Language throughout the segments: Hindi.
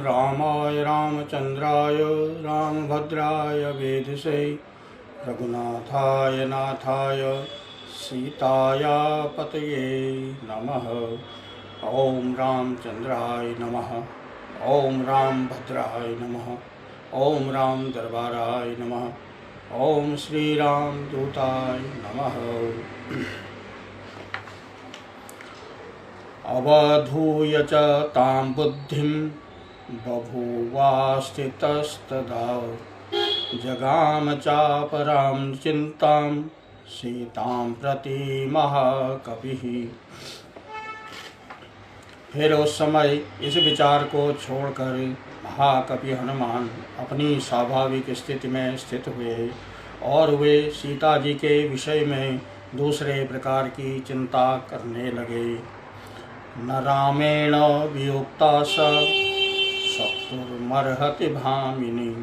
रामाय रामचंद्राय रामभद्राय वेधसे रघुनाथाय नाथाय सीताया पतये नमः। ओम रामचंद्राय नमः। ओम रामभद्राय नमः। ओम राम दरबाराय नमः। ओम श्री राम दूताय नमः। अवधूय च तां बुद्धिं बभूवास्थितस्तदा जगाम चापरां चिन्तां सीतां प्रति महाकपिः। फिर उस समय इस विचार को छोड़कर महाकपि हनुमान अपनी स्वाभाविक स्थिति में स्थित हुए और वे सीता जी के विषय में दूसरे प्रकार की चिंता करने लगे। न रामेण वियुक्ता शक्तुर्मर्हति भामिनी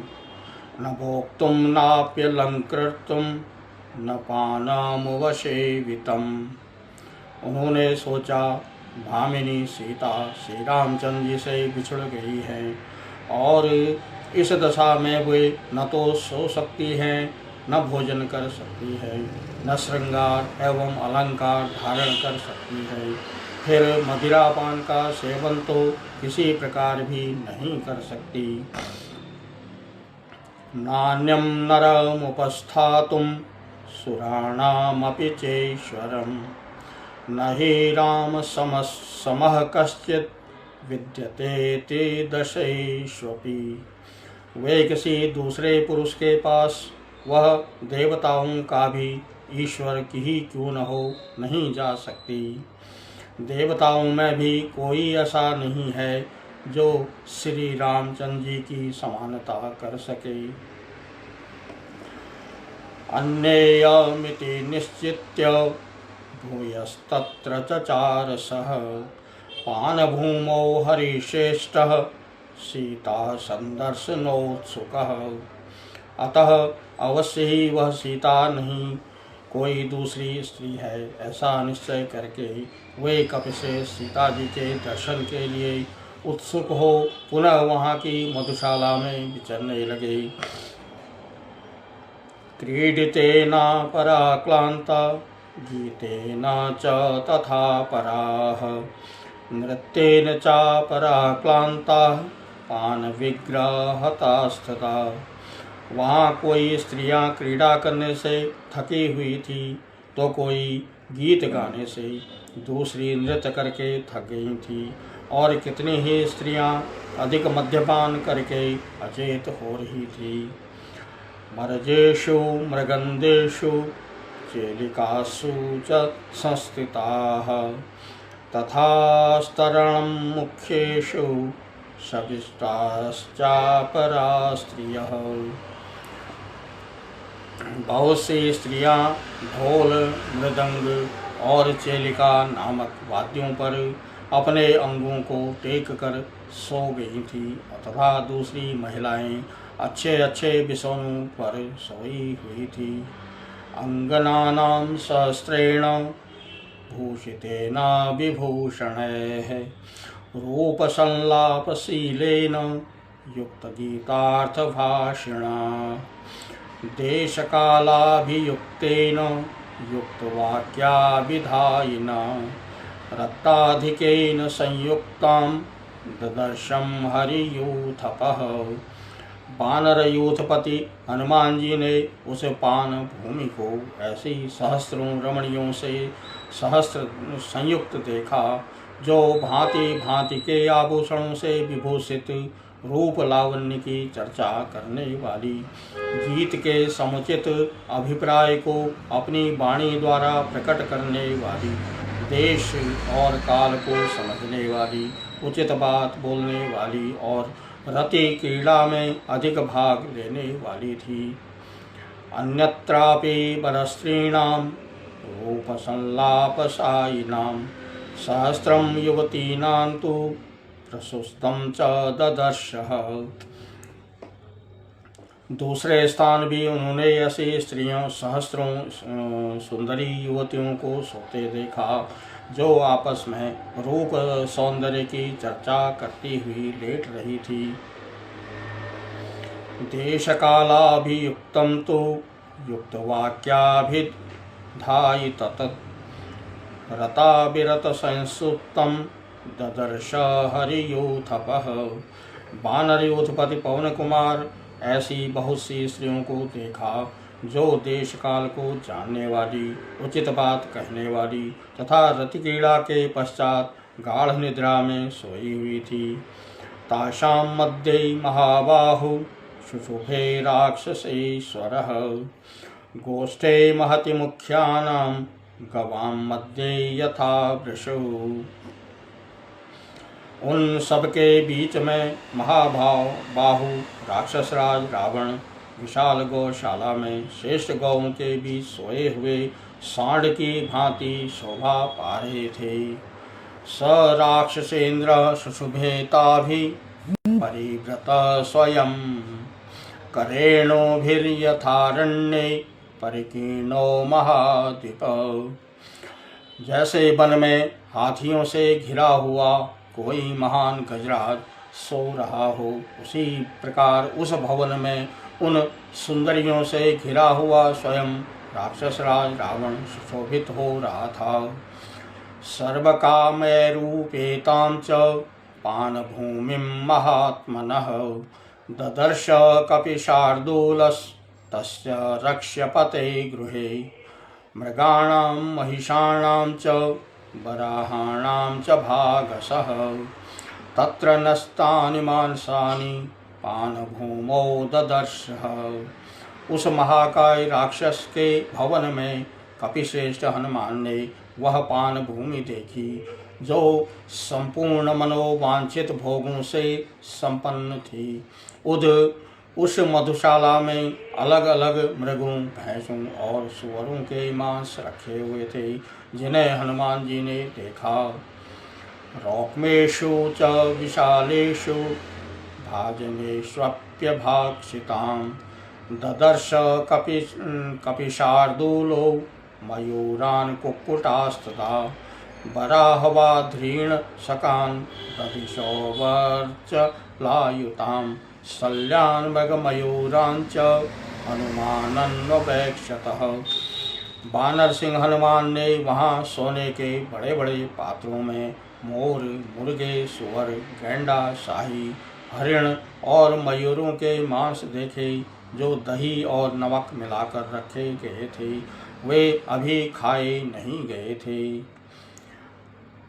न भोक्तुं नाप्यलंकृतुं न पानमुपसेवितम्। उन्होंने सोचा, भामिनी सीता श्री रामचंद्र जी से बिछुड़ गई है और इस दशा में वे न तो सो सकती हैं न भोजन कर सकती है न श्रृंगार एवं अलंकार धारण कर सकती है। फिर मदिरापान का सेवन तो किसी प्रकार भी नहीं कर सकती। नान्यं नरमुपस्थातुं सुराणामपि चैश्वरं न हि राम समः कश्चित् विद्यते ते दशैष्वपि। वे किसी दूसरे पुरुष के पास वह देवताओं का भी ईश्वर की ही क्यों न हो नहीं जा सकती। देवताओं में भी कोई ऐसा नहीं है जो श्री रामचंद्र जी की समानता कर सके। अन्येयमिति निश्चित्य भूयस्तत्र चचार सह पानभूमौ हरिश्रेष्ठः सीता संदर्शनोत्सुकः। अतः अवश्य ही वह सीता नहीं कोई दूसरी स्त्री है ऐसा निश्चय करके वे कपि से सीता जी के दर्शन के लिए उत्सुक हो पुनः वहाँ की मधुशाला में विचरने लगे। क्रीडितेना पराक्लांता गीतेना च तथा पराः नृत्येन च पराक्लांता पान विग्रहतास्तथा। वहाँ कोई स्त्रियां क्रीड़ा करने से थकी हुई थी तो कोई गीत गाने से, दूसरी नृत्य करके थक गई थी और कितनी ही स्त्रियां अधिक मद्यपान करके अचेत हो रही थी। मरजेषु मृगंदेषु चेलिकासु च संस्थिताः तथा स्तरणं मुख्येषु शविष्टाश्चापरा स्त्रियः। बहुत सी स्त्रियां ढोल मृदंग और चेलिका नामक वाद्यों पर अपने अंगों को टेक कर सो गई थी तथा दूसरी महिलाएं अच्छे अच्छे बिछौनों पर सोई हुई थी। अंगनानां सहस्रेण भूषितेन विभूषणैः रूपसंलापशीलेन युक्तगीतार्थभाषिणा देशकालाभियुक्तेन युक्तवाक्याभिधायिना रक्ताधिकेन संयुक्तां ददर्शं हरियूथपः। वानर यूथपति हनुमान जी ने उस पान भूमि को ऐसी सहस्रों रमणियों से सहस्र संयुक्त देखा जो भांति भांति के आभूषणों से विभूषित रूप लावण्य की चर्चा करने वाली, गीत के समुचित अभिप्राय को अपनी वाणी द्वारा प्रकट करने वाली, देश और काल को समझने वाली, उचित बात बोलने वाली और रति क्रीड़ा में अधिक भाग लेने वाली थी। अन्यत्रापि परस्त्रीणां रूपसंलापशायिनां सहस्रं युवतीनां तु प्रशस्तं च ददर्शः। दूसरे स्थान भी उन्होंने ऐसी स्त्रियों सहस्रों सुंदरी युवतियों को सोते देखा जो आपस में रूप सौंदर्य की चर्चा करती हुई लेट रही थी। देश कालाभियुक्तं तु युक्तवाक्याभिधायि ततत् रता विरत संसुप्तं ददर्श हरियूथपः। वानर यूथपति पवन कुमार ऐसी बहुत सी स्त्रियों को देखा जो देश काल को जानने वाली, उचित बात कहने वाली तथा रतिक्रीड़ा के पश्चात गाढ़ निद्रा में सोई हुई थी। तासां मध्ये महाबाहु शुशुभे राक्षसेश्वरः। गोष्ठे महति मुख्यानां गवां मध्ये यथा वृषो। उन सबके बीच में बाहु राक्षसराज रावण विशाल गौशाला में श्रेष्ठ गौओं के बीच सोए हुए सांड की भांति शोभा पा रहे थे। स राक्षसेन्द्र शुशुभेताभि परिव्रत स्वयं करेणोभिर्यथारण्ये परिकीर्णो महाद्वीप। जैसे वन में हाथियों से घिरा हुआ कोई महान गजराज सो रहा हो, उसी प्रकार उस भवन में उन सुंदरियों से घिरा हुआ स्वयं राक्षसराज रावण सुशोभित हो रहा था। सर्वकामैरूपेतां च पानभूमिं महात्मनः ददर्श कपिशार्दूलस्तस्य रक्ष्यपते गृहे। मृगाणां महिषाणां च वराहाणां च भागसः तत्र नस्तानि मांसानि पानभूमौ ददर्शः। उस महाकाय राक्षस के भवन में कपिश्रेष्ठ हनुमान ने वह पान भूमि देखी जो संपूर्ण मनोवांछित भोगों से संपन्न थी। उस मधुशाला में अलग अलग मृगों, भैंसों और सुअरों के मांस रखे हुए थे जिन्हें हनुमान जी ने देखा। रौक्मेषु च विशालेषु भाजनेष्वप्यभाक्षितां ददर्श कपिशार्दूलो मयूरान् कुक्कुटास्तथा वराहवाध्रीन् शकान् ददिशोवर्चलायुतां शल्यान् मृगमयूरान् च हनुमानन्वेक्षतः। वानर सिंह हनुमान ने वहाँ सोने के बड़े बड़े पात्रों में मोर, मुर्गे, सुअर, गैंडा, शाही, हरिण और मयूरों के मांस देखे जो दही और नमक मिलाकर रखे गए थे, वे अभी खाए नहीं गए थे।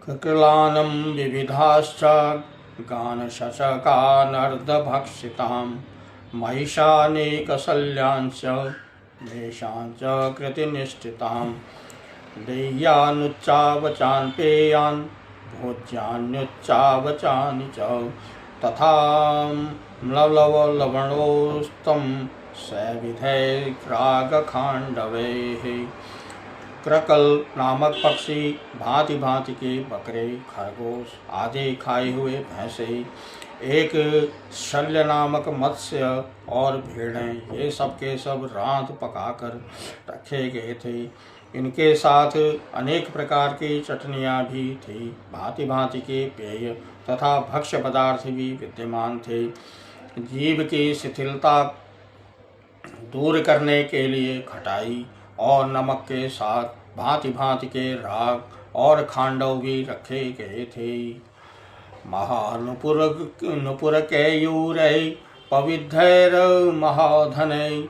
कृकलानं विविधाश्च गानशशकानर्धभक्षितां महिषानेकशल्याञ्च मेषाञ्च कृतिनिष्ठितां देयानुच्चावचान् पेयान् भोज्यान्युच्चावचानि च तथा म्लवलवणोस्तं सविधैर्रागखाण्डवैः। क्रकल नामक पक्षी, भांति भांति के बकरे, खरगोश आदि खाए हुए भैंसे, एक शल्य नामक मत्स्य और भेड़ें, ये सब के सब रांत पकाकर रखे गए थे। इनके साथ अनेक प्रकार की चटनियाँ भी थी। भांति भांति के पेय तथा भक्ष्य पदार्थ भी विद्यमान थे। जीव की शिथिलता दूर करने के लिए खटाई और नमक के साथ भांति भांति के राग और खांडव भी रखे गए थे। महानुपुर केयूरै पविद्धैर महाधनै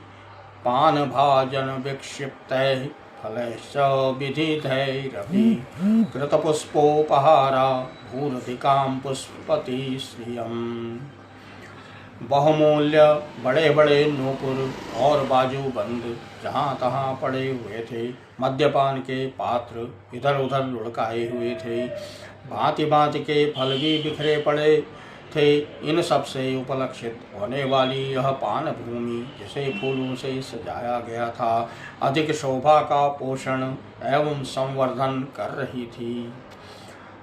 पान भाजन विक्षिप्तैः फलैश्च विधिधैरपि कृतपुष्पोपहारा भूरधिकां पुष्पति श्रियम्। बहुमूल्य बड़े बड़े नूपुर और बाजूबंद जहाँ तहाँ पड़े हुए थे। मद्यपान के पात्र इधर उधर लुढ़काए हुए थे। भांति भांति के फल भी बिखरे पड़े थे। इन सब से उपलक्षित होने वाली यह पान भूमि जिसे फूलों से सजाया गया था, अधिक शोभा का पोषण एवं संवर्धन कर रही थी।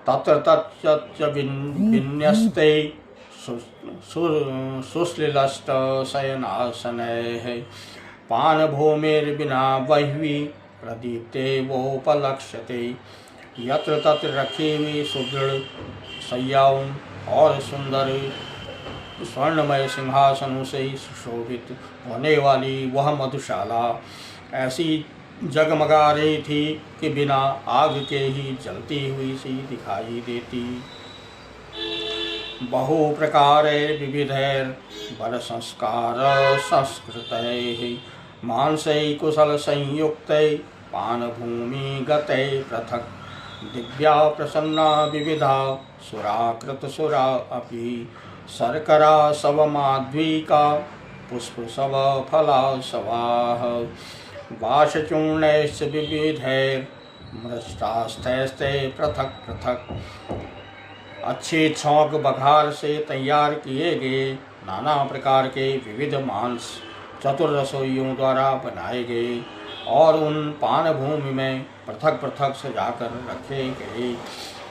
तत्र तच्च विन्यस्ते सुश्लिलष्ट शयनासनैः पान भूमिर्विना बह्वी प्रदीप्ते वोपलक्ष्यते यत्र तत्र रखी हुई सुदृढ़ सैयाओं और सुंदर स्वर्णमय सिंहासनों से सुशोभित होने वाली वह मधुशाला ऐसी जगमगा रही थी कि बिना आग के ही जलती हुई सी दिखाई देती। बहु प्रकार विविधैर बर संस्कार संस्कृतैः मांसै कुशल संयुक्तै पान भूमि गतै पृथक् दिव्या प्रसन्ना विविधा सुराकृत सुरा अपि शर्करा सव माध्वीका पुष्प सव फला सवाह वाशचूर्णैश्च विविधैर् मृष्टास्थैस्ते पृथक पृथक अच्छे छौंक बघार से तैयार किए गए नाना प्रकार के विविध मांस चतुर रसोइयों द्वारा बनाए गए और उन पान भूमि में पृथक पृथक सजाकर रखे गए।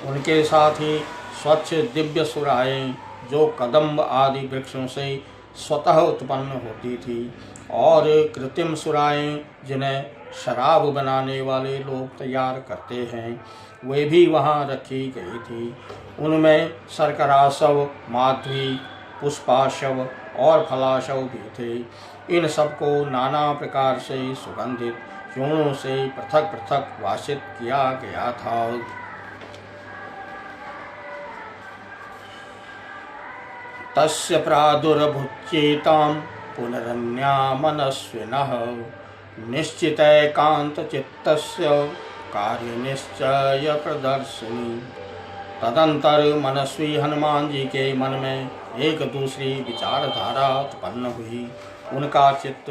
उनके साथ ही स्वच्छ दिव्य सुराएं जो कदम्ब आदि वृक्षों से स्वतः उत्पन्न होती थी और कृत्रिम सुराएं जिन्हें शराब बनाने वाले लोग तैयार करते हैं वे भी वहाँ रखी गई थी। उनमें शर्कराशव, माध्वी, पुष्पाशव और फलाशव भी थे। इन सबको नाना प्रकार से सुगंधित चूर्णों से पृथक पृथक वासित किया गया था। तस्य प्रादुर्भुच्येतां पुनरन्या मनस्विनः निश्चितैकान्तचित्तस्य कार्यनिश्चय प्रदर्शिनी। तदंतर मनस्वी हनुमान जी के मन में एक दूसरी विचारधारा उत्पन्न हुई। उनका चित्त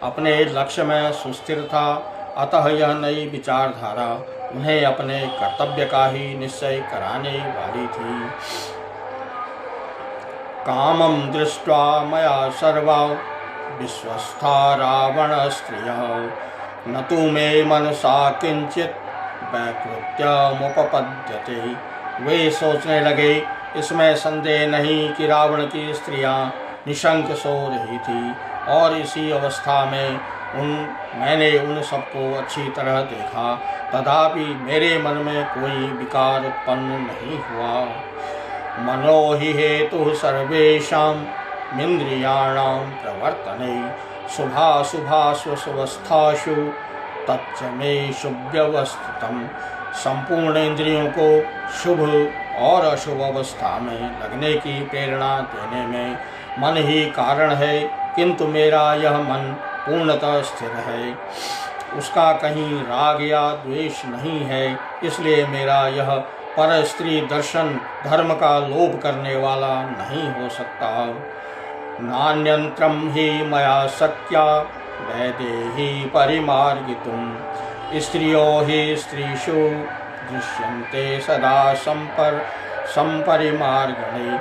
अपने लक्ष्य में सुस्थिर था, अतः यह नई विचारधारा उन्हें अपने कर्तव्य का ही निश्चय कराने वाली थी। कामं दृष्ट्वा मया सर्वा विश्वस्था रावण स्त्रियः न तु मे मनसा किंचित वैकृत्यमुपपद्यते। वे सोचने लगे, इसमें संदेह नहीं कि रावण की स्त्रियां निशंक सो रही थी और इसी अवस्था में मैंने उन सबको अच्छी तरह देखा, तथापि मेरे मन में कोई विकार उत्पन्न नहीं हुआ। मनो हि हेतु सर्वेषां इन्द्रियाणां प्रवर्तने शुभाशुभास्वस्थासु तच्च मे शुभ्यवस्थितम्। संपूर्ण इंद्रियों को शुभ और अशुभ अवस्था में लगने की प्रेरणा देने में मन ही कारण है, किंतु मेरा यह मन पूर्णतः स्थिर है, उसका कहीं राग या द्वेष नहीं है, इसलिए मेरा यह पर स्त्री दर्शन धर्म का लोप करने वाला नहीं हो सकता। नान्यंत्रम ही मया शक्या वैदेही परिमार्गितुम्। स्त्रियो ही स्त्रीषु दृश्यन्ते सदा संपरिमार्गणे।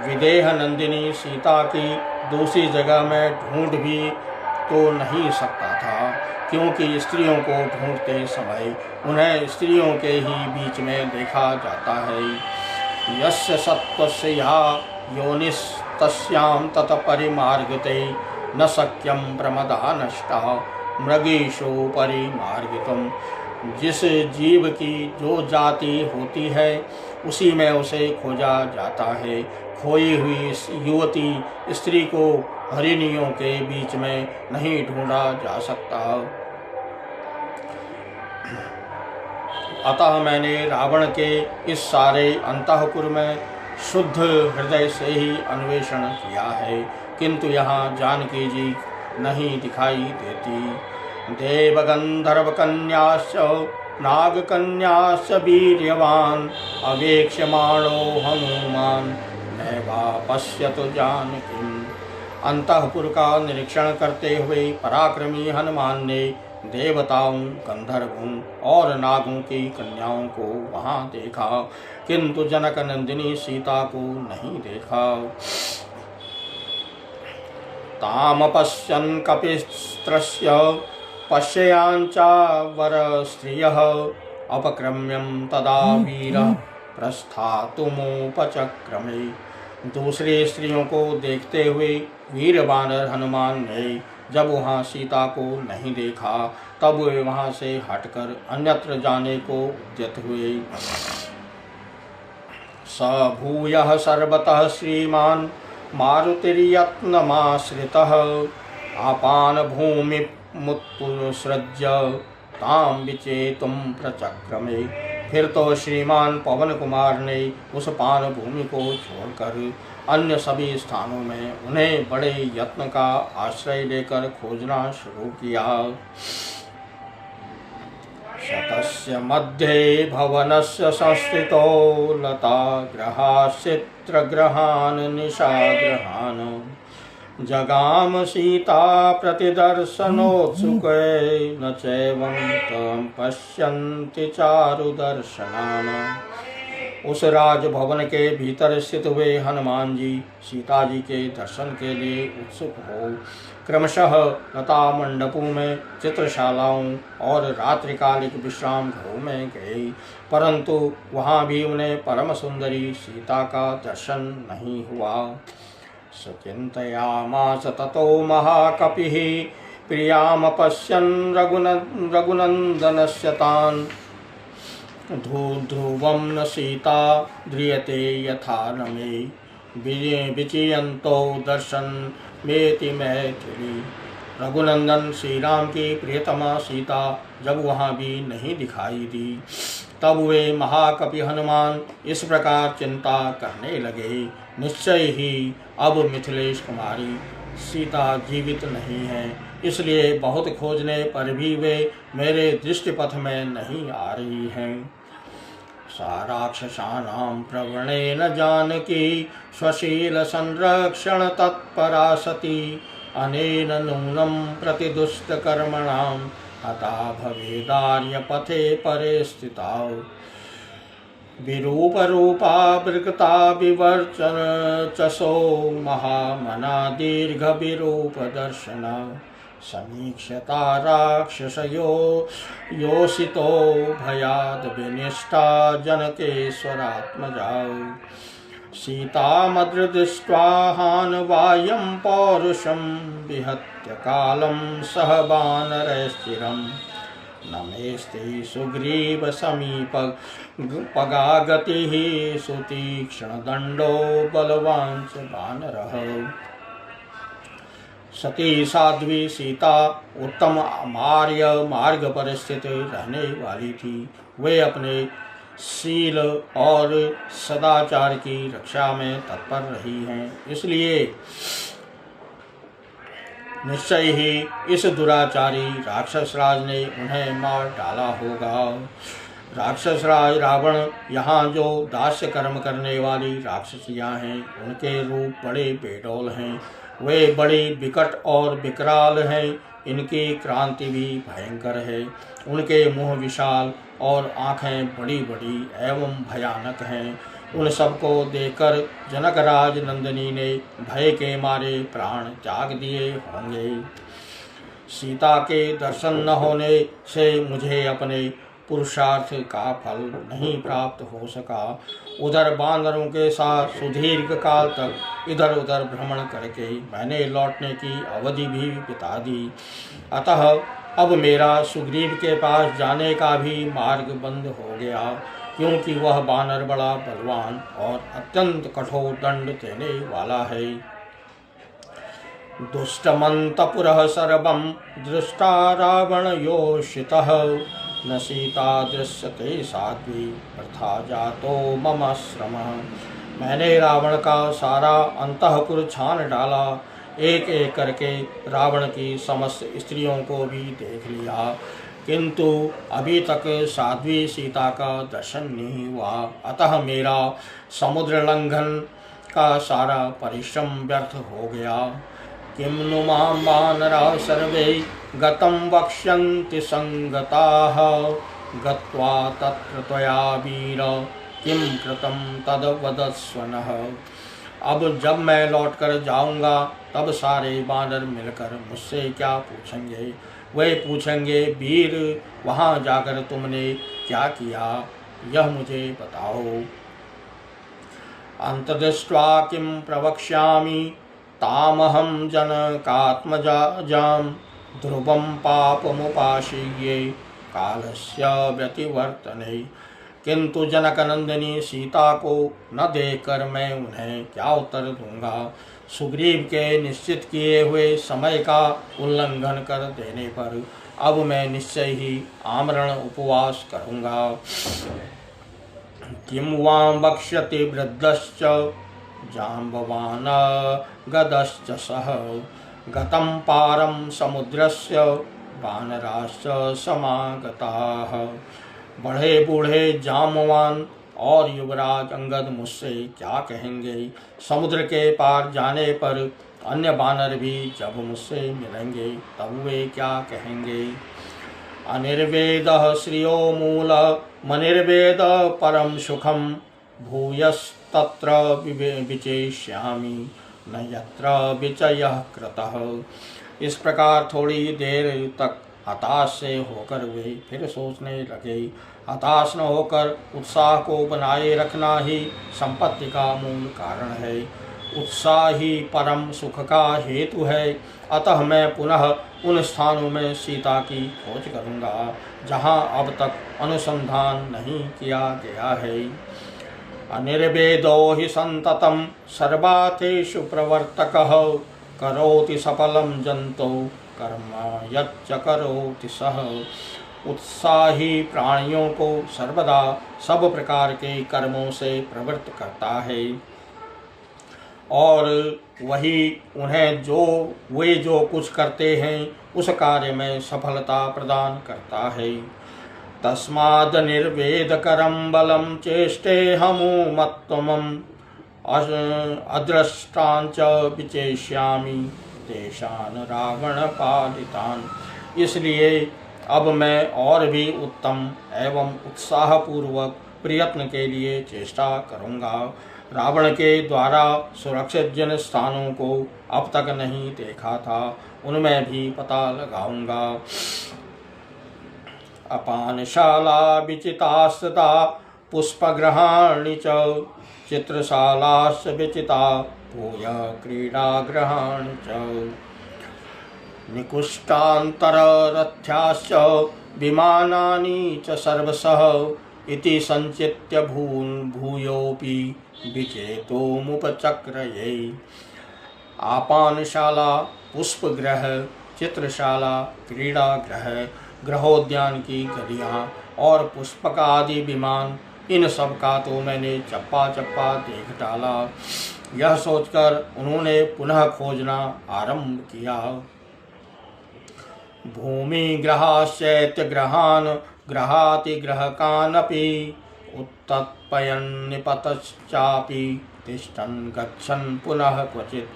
विदेह नंदिनी सीता की दूसरी जगह में ढूंढ भी तो नहीं सकता था, क्योंकि स्त्रियों को ढूंढते समय उन्हें स्त्रियों के ही बीच में देखा जाता है। यस्य सत्त्वस्य या योनिस्तस्यां तत परिमार्गते न शक्यं प्रमदा नष्टा मृगीषु परिमार्गितुम्। जिस जीव की जो जाति होती है उसी में उसे खोजा जाता है। खोई हुई युवती स्त्री को हरिणियों के बीच में नहीं ढूंढा जा सकता। अतः मैंने रावण के इस सारे अंतःपुर में शुद्ध हृदय से ही अन्वेषण किया है, किंतु यहाँ जानकी जी नहीं दिखाई देती। देवगंधर्व कन्याश्च नागकन्याश्च वीर्यवान् अवेक्ष्यमाणो हनुमान् नैवा पश्यतु जानकीम्। अंतःपुर का निरीक्षण करते हुए पराक्रमी हनुमान ने देवताओं, गंधर्वों और नागों की कन्याओं को वहां देखा, किंतु जनक नंदिनी सीता को नहीं देखा। ताम पश्यन् कपिस्त्रस्य पश्ययांचा वर स्त्रियः अपक्रम्यं तदा वीरः प्रस्थातुमुपचक्रमे। दूसरी स्त्रियों को देखते हुए वीर वानर हनुमान ने जब वहाँ सीता को नहीं देखा तब वे वहाँ से हटकर अन्यत्र जाने को उद्यत हुए। स भूयः सर्वतः श्रीमान् मारुतिर्यत्नमाश्रितः आपान भूमिमुत्सृज्य तां विचेतुं प्रचक्रमे। फिर तो श्रीमान पवन कुमार ने उस पान भूमि को छोड़कर अन्य सभी स्थानों में उन्हें बड़े यत्न का आश्रय लेकर खोजना शुरू किया। शतस्य मध्ये भवनस्य संस्थितो लताग्रहाश्चित्रग्रहान् निशाग्रहान् जगाम सीता प्रतिदर्शनोत्सुके न चैवं तं पश्यन्ति चारुदर्शनान्। उस राजभवन के भीतर स्थित हुए हनुमान जी सीता जी के दर्शन के लिए उत्सुक हो क्रमशः लता मंडपों में, चित्रशालाओं और रात्रिकालिक विश्राम घरों में गए, परंतु वहाँ भी उन्हें परम सुंदरी सीता का दर्शन नहीं हुआ। सचिन्तयामास ततो महाकपिः प्रियामपश्यन् रघुनन्दनस्य तान् ध्रुवं न सीता ध्रियते यथा न मे विचयन्तो दर्शन मेति मैथिली। रघुनंदन श्री राम की प्रियतमा सीता जब वहाँ भी नहीं दिखाई दी तब वे महाकपि हनुमान इस प्रकार चिंता करने लगे, निश्चय ही अब मिथिलेश कुमारी सीता जीवित नहीं है, इसलिए बहुत खोजने पर भी वे मेरे दृष्टिपथ में नहीं आ रही हैं। सा राक्षसानां प्रवणेन जानकी स्वशील संरक्षण तत्परा सती अनेन नूनं प्रति दुष्टकर्मणां हता भवेदार्य पथे परे स्थिता। विरूप रूपा विकृता विवर्चन चसो महामना दीर्घ विरूप दर्शना समीक्षता राक्षसयो योषितो भयाद विनिष्ठा जनकेश्वरात्मजा। सीतामदृष्ट्वा हानवायं पौरुषं विहत्य कालं सह वानरैश्चिरं नमेस्ते सुग्रीव समीप पगागतिः सुतीक्ष्णदण्डो बलवान् च वानरः। सती साध्वी सीता उत्तम आर्य मार्ग पर स्थित रहने वाली थी। वे अपने शील और सदाचार की रक्षा में तत्पर रही हैं, इसलिए निश्चय ही इस दुराचारी राक्षस राज ने उन्हें मार डाला होगा। राक्षस राज रावण यहाँ जो दास्य कर्म करने वाली राक्षसियाँ हैं उनके रूप बड़े बेडौल हैं, वे बड़ी विकट और विकराल हैं, इनकी क्रांति भी भयंकर है। उनके मुंह विशाल और आँखें बड़ी बड़ी एवं भयानक हैं। उन सबको देखकर जनकराज नंदिनी ने भय के मारे प्राण त्याग दिए होंगे। सीता के दर्शन न होने से मुझे अपने पुरुषार्थ का फल नहीं प्राप्त हो सका। उधर बानरों के साथ सुदीर्घ काल तक इधर उधर भ्रमण करके मैंने लौटने की अवधि भी बिता दी, अतः अब मेरा सुग्रीव के पास जाने का भी मार्ग बंद हो गया, क्योंकि वह बानर बड़ा बलवान और अत्यंत कठोर दंड देने वाला है। दुष्टमन्तपुरः सर्वं दृष्टा रावण योषितः न सीता दृश्यते साध्वी वृथा जातो मम श्रमः। मैंने रावण का सारा अंतःपुर छान डाला, एक एक करके रावण की समस्त स्त्रियों को भी देख लिया, किंतु अभी तक साध्वी सीता का दर्शन नहीं हुआ, अतः मेरा समुद्र लंघन का सारा परिश्रम व्यर्थ हो गया। किं नु मां वानराः सर्वे गतं वक्ष्यन्ति संगताः गत्वा तत्र त्वया वीर किं कृतं तद वदस्व नः। अब जब मैं लौटकर जाऊंगा तब सारे वानर मिलकर मुझसे क्या पूछेंगे। वे पूछेंगे, वीर वहाँ जाकर तुमने क्या किया, यह मुझे बताओ। अंतदृष्ट्वा किं प्रवक्ष्यामि तामहं जनकात्मजां ध्रुवं पापमुपाशीये कालस्य व्यतिवर्तने। किंतु जनकनंदिनी सीता को न देखकर मैं उन्हें क्या उत्तर दूंगा। सुग्रीव के निश्चित किए हुए समय का उल्लंघन कर देने पर अब मैं निश्चय ही आमरण उपवास करूंगा। किं वां वक्ष्यति वृद्धश्च जाम्बवान् गदश्च सह गतं पारं समुद्रस्य वानराश्च समागताः। बड़े बूढ़े जाम्बवान और युवराज अंगद मुझसे क्या कहेंगे। समुद्र के पार जाने पर अन्य बानर भी जब मुझसे मिलेंगे तब वे क्या कहेंगे। अनिर्वेदः श्रियो मूल मनिर्वेद परम सुखम भूयस्तत्र विचेष्यामि न यत्र विचयः कृतः। इस प्रकार थोड़ी देर तक हताश से होकर वे फिर सोचने लगे। हताश न होकर उत्साह को बनाए रखना ही संपत्ति का मूल कारण है। उत्साह ही परम सुख का हेतु है। अतः मैं पुनः उन स्थानों में सीता की खोज करूंगा जहाँ अब तक अनुसंधान नहीं किया गया है। अनिर्वेदो हि संततम सर्वार्थेषु प्रवर्तकः करोति सफलम जंतो कर्म यच्च करोति सः। उत्साही प्राणियों को सर्वदा सब प्रकार के कर्मों से प्रवृत्त करता है और वही उन्हें वे जो कुछ करते हैं उस कार्य में सफलता प्रदान करता है। तस्माद् निर्वेदकरं बलं चेष्टेऽहमुमत्तमम् अदृष्टांच विचेष्यामि तेषान् रावणपालितान्। इसलिए अब मैं और भी उत्तम एवं उत्साहपूर्वक प्रयत्न के लिए चेष्टा करूँगा। रावण के द्वारा सुरक्षित जिन स्थानों को अब तक नहीं देखा था उनमें भी पता लगाऊंगा। अपानशाला विचितास्तथा पुष्पगृहाणि च चित्रशालाश्च विचिता भूय क्रीडागृहाणि च निकुष्टान्तररथ्याश्च विमानानि च सर्वशः इति संचित्य भूयोऽपि विचेतोमुपचक्रये। आपानशाला, पुष्पगृह, चित्रशाला, क्रीड़ागृह, गृहोद्यान की गलियां और पुष्पक आदि विमान, इन सब का तो मैंने चप्पा चप्पा देख डाला। यह सोचकर उन्होंने पुनः खोजना आरंभ किया। भूमि ग्रहाश्चैत्य ग्रहान ग्रहातिग्रहकानपि उत्तत्पयन्निपतश्चापि तिष्ठन् गच्छन् पुनः क्वचित्।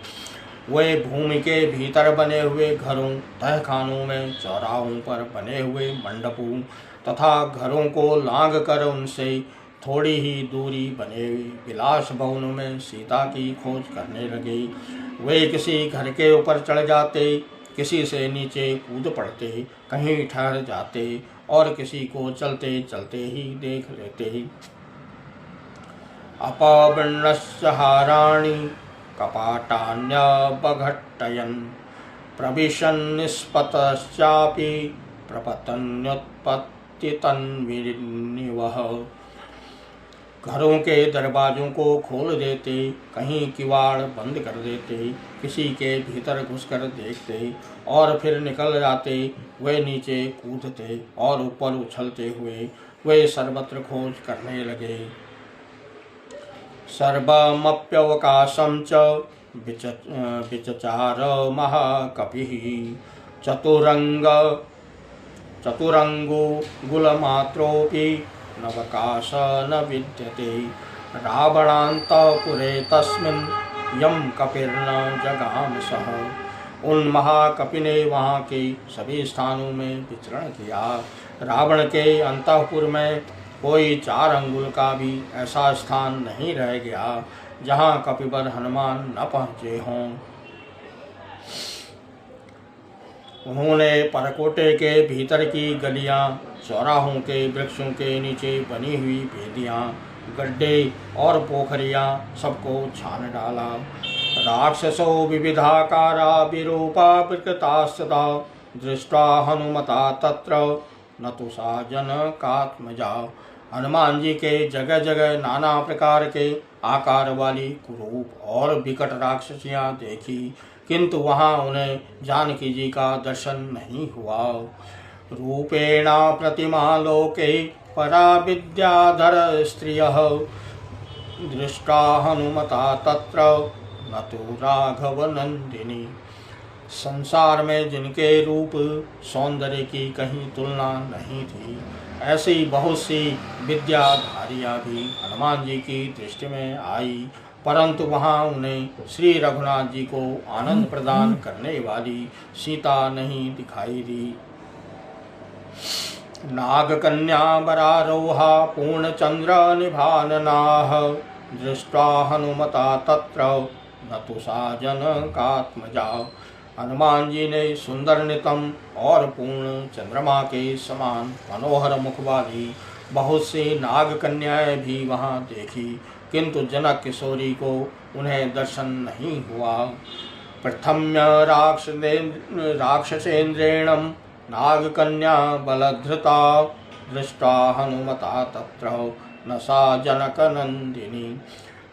वे भूमि के भीतर बने हुए घरों, तहखानों में, चौराहों पर बने हुए मंडपों तथा घरों को लांघ कर उनसे थोड़ी ही दूरी बने विलास भवनों में सीता की खोज करने लगे। वे किसी घर के ऊपर चढ़ जाते, किसी से नीचे कूद पड़ते, कहीं ठहर जाते और किसी को चलते चलते ही देख लेते। अपवृण्णश्च हाराणि कपाटान्यवघट्टयन् प्रविशन्निस्पतश्चापि प्रपतन्युत्पत्तितन्विनिवः। घरों के दरवाजों को खोल देते, कहीं किवाड़ बंद कर देते, किसी के भीतर घुसकर देखते और फिर निकल जाते। वे नीचे कूदते और ऊपर उछलते हुए वे सर्वत्र खोज करने लगे। सर्वमप्यवकाशं च विचचार महाकपिः चतुरंगो गुलमात्रोऽपि नवकाश न विद्यते। रावणान्तपुरे तस्मिन् यं कपिर्न जगाम सः। उन महाकपि ने वहाँ के सभी स्थानों में विचरण किया। रावण के अंतःपुर में कोई 4 अंगुल का भी ऐसा स्थान नहीं रह गया जहाँ कपिवर हनुमान न पहुँचे हों। उन्होंने परकोटे के भीतर की गलियां, चौराहों के वृक्षों के नीचे बनी हुई बेदियां, गड्ढे और पोखरियां सबको छान डाला। राक्षसो विविधाकारा विरूपा विकृतास्तदा दृष्ट्वा हनुमता तत्र न तो सा जनकात्मजा। हनुमान जी के जगह जगह नाना प्रकार के आकार वाली कुरूप और विकट राक्षसियां देखी, किंतु वहां उन्हें जानकी जी का दर्शन नहीं हुआ। रूपेण प्रतिमा लोके परा विद्याधर स्त्रियः दृष्टा हनुमता तत्र न तो राघव नंदिनी। संसार में जिनके रूप सौंदर्य की कहीं तुलना नहीं थी, ऐसी बहुत सी विद्याधारियाँ भी हनुमान जी की दृष्टि में आई, परंतु वहाँ उन्हें श्री रघुनाथ जी को आनंद प्रदान करने वाली सीता नहीं दिखाई दी। नागकन्या वरारोहा पूर्णचंद्र निभाननाः दृष्ट्वा हनुमता तत्र न तो सा जनकात्मजा। हनुमान जी ने सुंदर नितम और पूर्ण चंद्रमा के समान मनोहर मुख वाली बहुत सी नाग कन्याएं भी वहां देखी, किंतु जनक किशोरी को उन्हें दर्शन नहीं हुआ। प्रथम्य राक्षसेन्द्रेणं नागकन्या बलधृता दृष्टा हनुमता तत्र न सा जनक नंदिनी।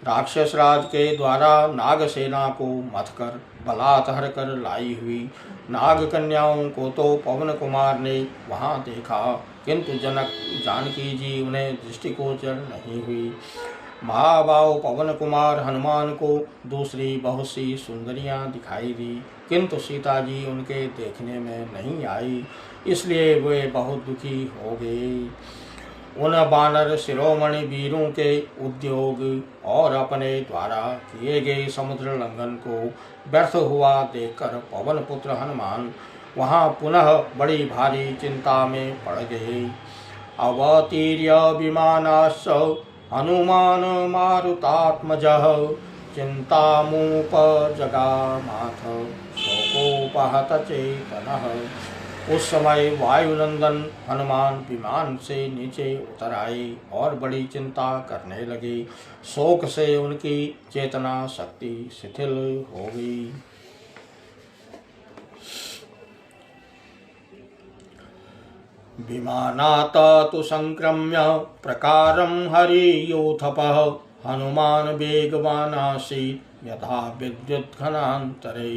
राक्षस राज के द्वारा नागसेना को मथकर बलात्कार कर लाई हुई नाग कन्याओं को तो पवन कुमार ने वहां देखा, किंतु जनक जानकी जी उन्हें दृष्टिगोचर नहीं हुई। महाबाहु पवन कुमार हनुमान को दूसरी बहुत सी सुंदरियां दिखाई दी, किंतु सीता जी उनके देखने में नहीं आई, इसलिए वे बहुत दुखी हो गए। उन बानर शिरोमणि वीरों के उद्योग और अपने द्वारा किए गए समुद्र लंघन को व्यर्थ हुआ देखकर पवन पुत्र हनुमान वहां पुनः बड़ी भारी चिंता में पड़ गए। अवतीर्य विमानाश्च हनुमान मारुतात्मजः चिंतामुपजगामाथ शोकोपहत चेतनः। उस समय वायुनंदन हनुमान विमान से नीचे उतर आए और बड़ी चिंता करने लगे। शोक से उनकी चेतना शक्ति शिथिल हो गई। विमानात तु संक्रम्य प्रकारं हरियोथपः हनुमान वेगवानासीत् यथा विद्युद्घनान्तरे।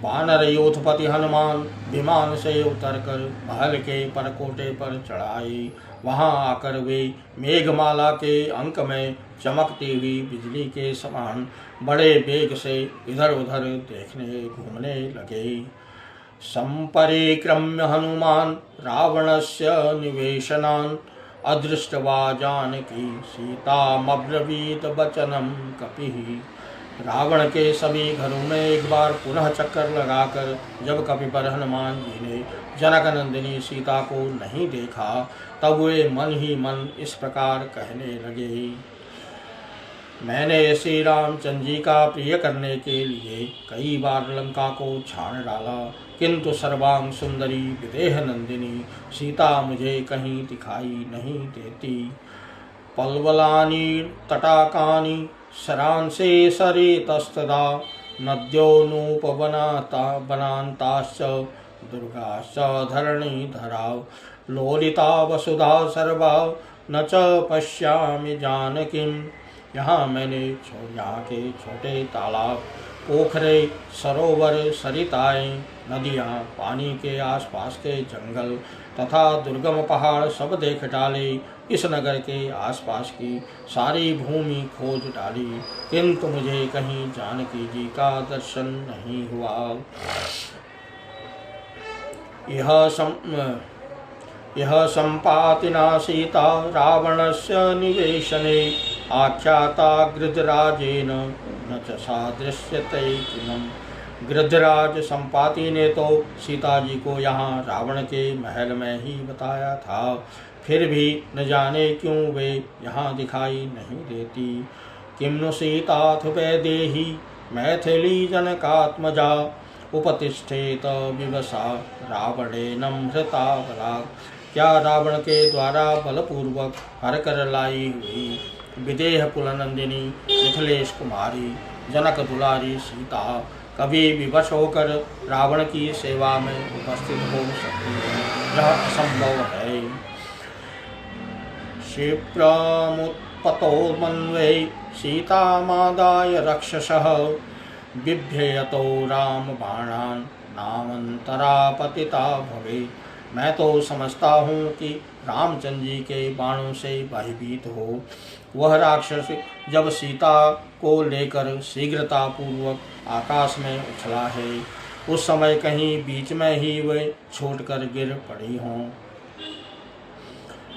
वानर योधपति हनुमान विमान से उतरकर महल के परकोटे पर चढ़ाए। वहां आकर वे मेघमाला के अंक में चमकती हुई बिजली के समान बड़े वेग से इधर उधर देखने घूमने लगे। संपरिक्रम्य हनुमान रावणस्य निवेशनान् अदृष्ट्वा जानकी सीतामब्रवीत वचनं कपिः। रावण के सभी घरों में एक बार पुनः चक्कर लगाकर जब कपिवर हनुमान जी ने जनक नंदिनी सीता को नहीं देखा, तब वे मन ही मन इस प्रकार कहने लगे। मैंने श्री रामचंद्र जी का प्रिय करने के लिए कई बार लंका को छाड़ डाला, किंतु सर्वांग सुंदरी विदेह नंदिनी सीता मुझे कहीं दिखाई नहीं देती। पल्वलानी तटाकानी शरांसे सरितस्तदा नद्योनुपवनाता बनान्ताश्च दुर्गाश्च धरणीधरा। लोलिता वसुधा सर्वा न च पश्यामि जानकीम्। यहाँ मैंने यहाँ के छोटे तालाब, पोखरे, सरोवर, सरिताएं, नदियाँ, पानी के आसपास के जंगल तथा दुर्गम पहाड़ सब देख डाले। इस नगर के आसपास की सारी भूमि खोज डाली, किंतु मुझे कहीं जानकी जी का दर्शन नहीं हुआ। यह संपातिना सीता रावणस्य निवेशने आख्याता गृधराजेन न च सा दृश्यते किमम्। गृधराज संपाति ने तो सीता जी को यहाँ रावण के महल में ही बताया था, फिर भी न जाने क्यों वे यहाँ दिखाई नहीं देती। किम्नु सीताथ वैदेही मैथिली जनकात्मजा उपतिष्ठेत विवसा रावणेन हृता बलात्। क्या रावण के द्वारा बलपूर्वक हर कर लाई हुई विदेह कुलनंदिनी मिथिलेश कुमारी जनक दुलारी सीता कभी विवश होकर रावण की सेवा में उपस्थित हो सकती है, यह असंभव है। क्षिप्रमुत्पतो मन्वे सीतामादाय रक्षसः बिभ्ययतो राम बाणान् नामंतरा पतिता भवे। मैं तो समझता हूँ कि रामचंद्र जी के बाणों से भयभीत हो वह राक्षस जब सीता को लेकर शीघ्रता पूर्वक आकाश में उछला है, उस समय कहीं बीच में ही वे छूटकर गिर पड़ी हों।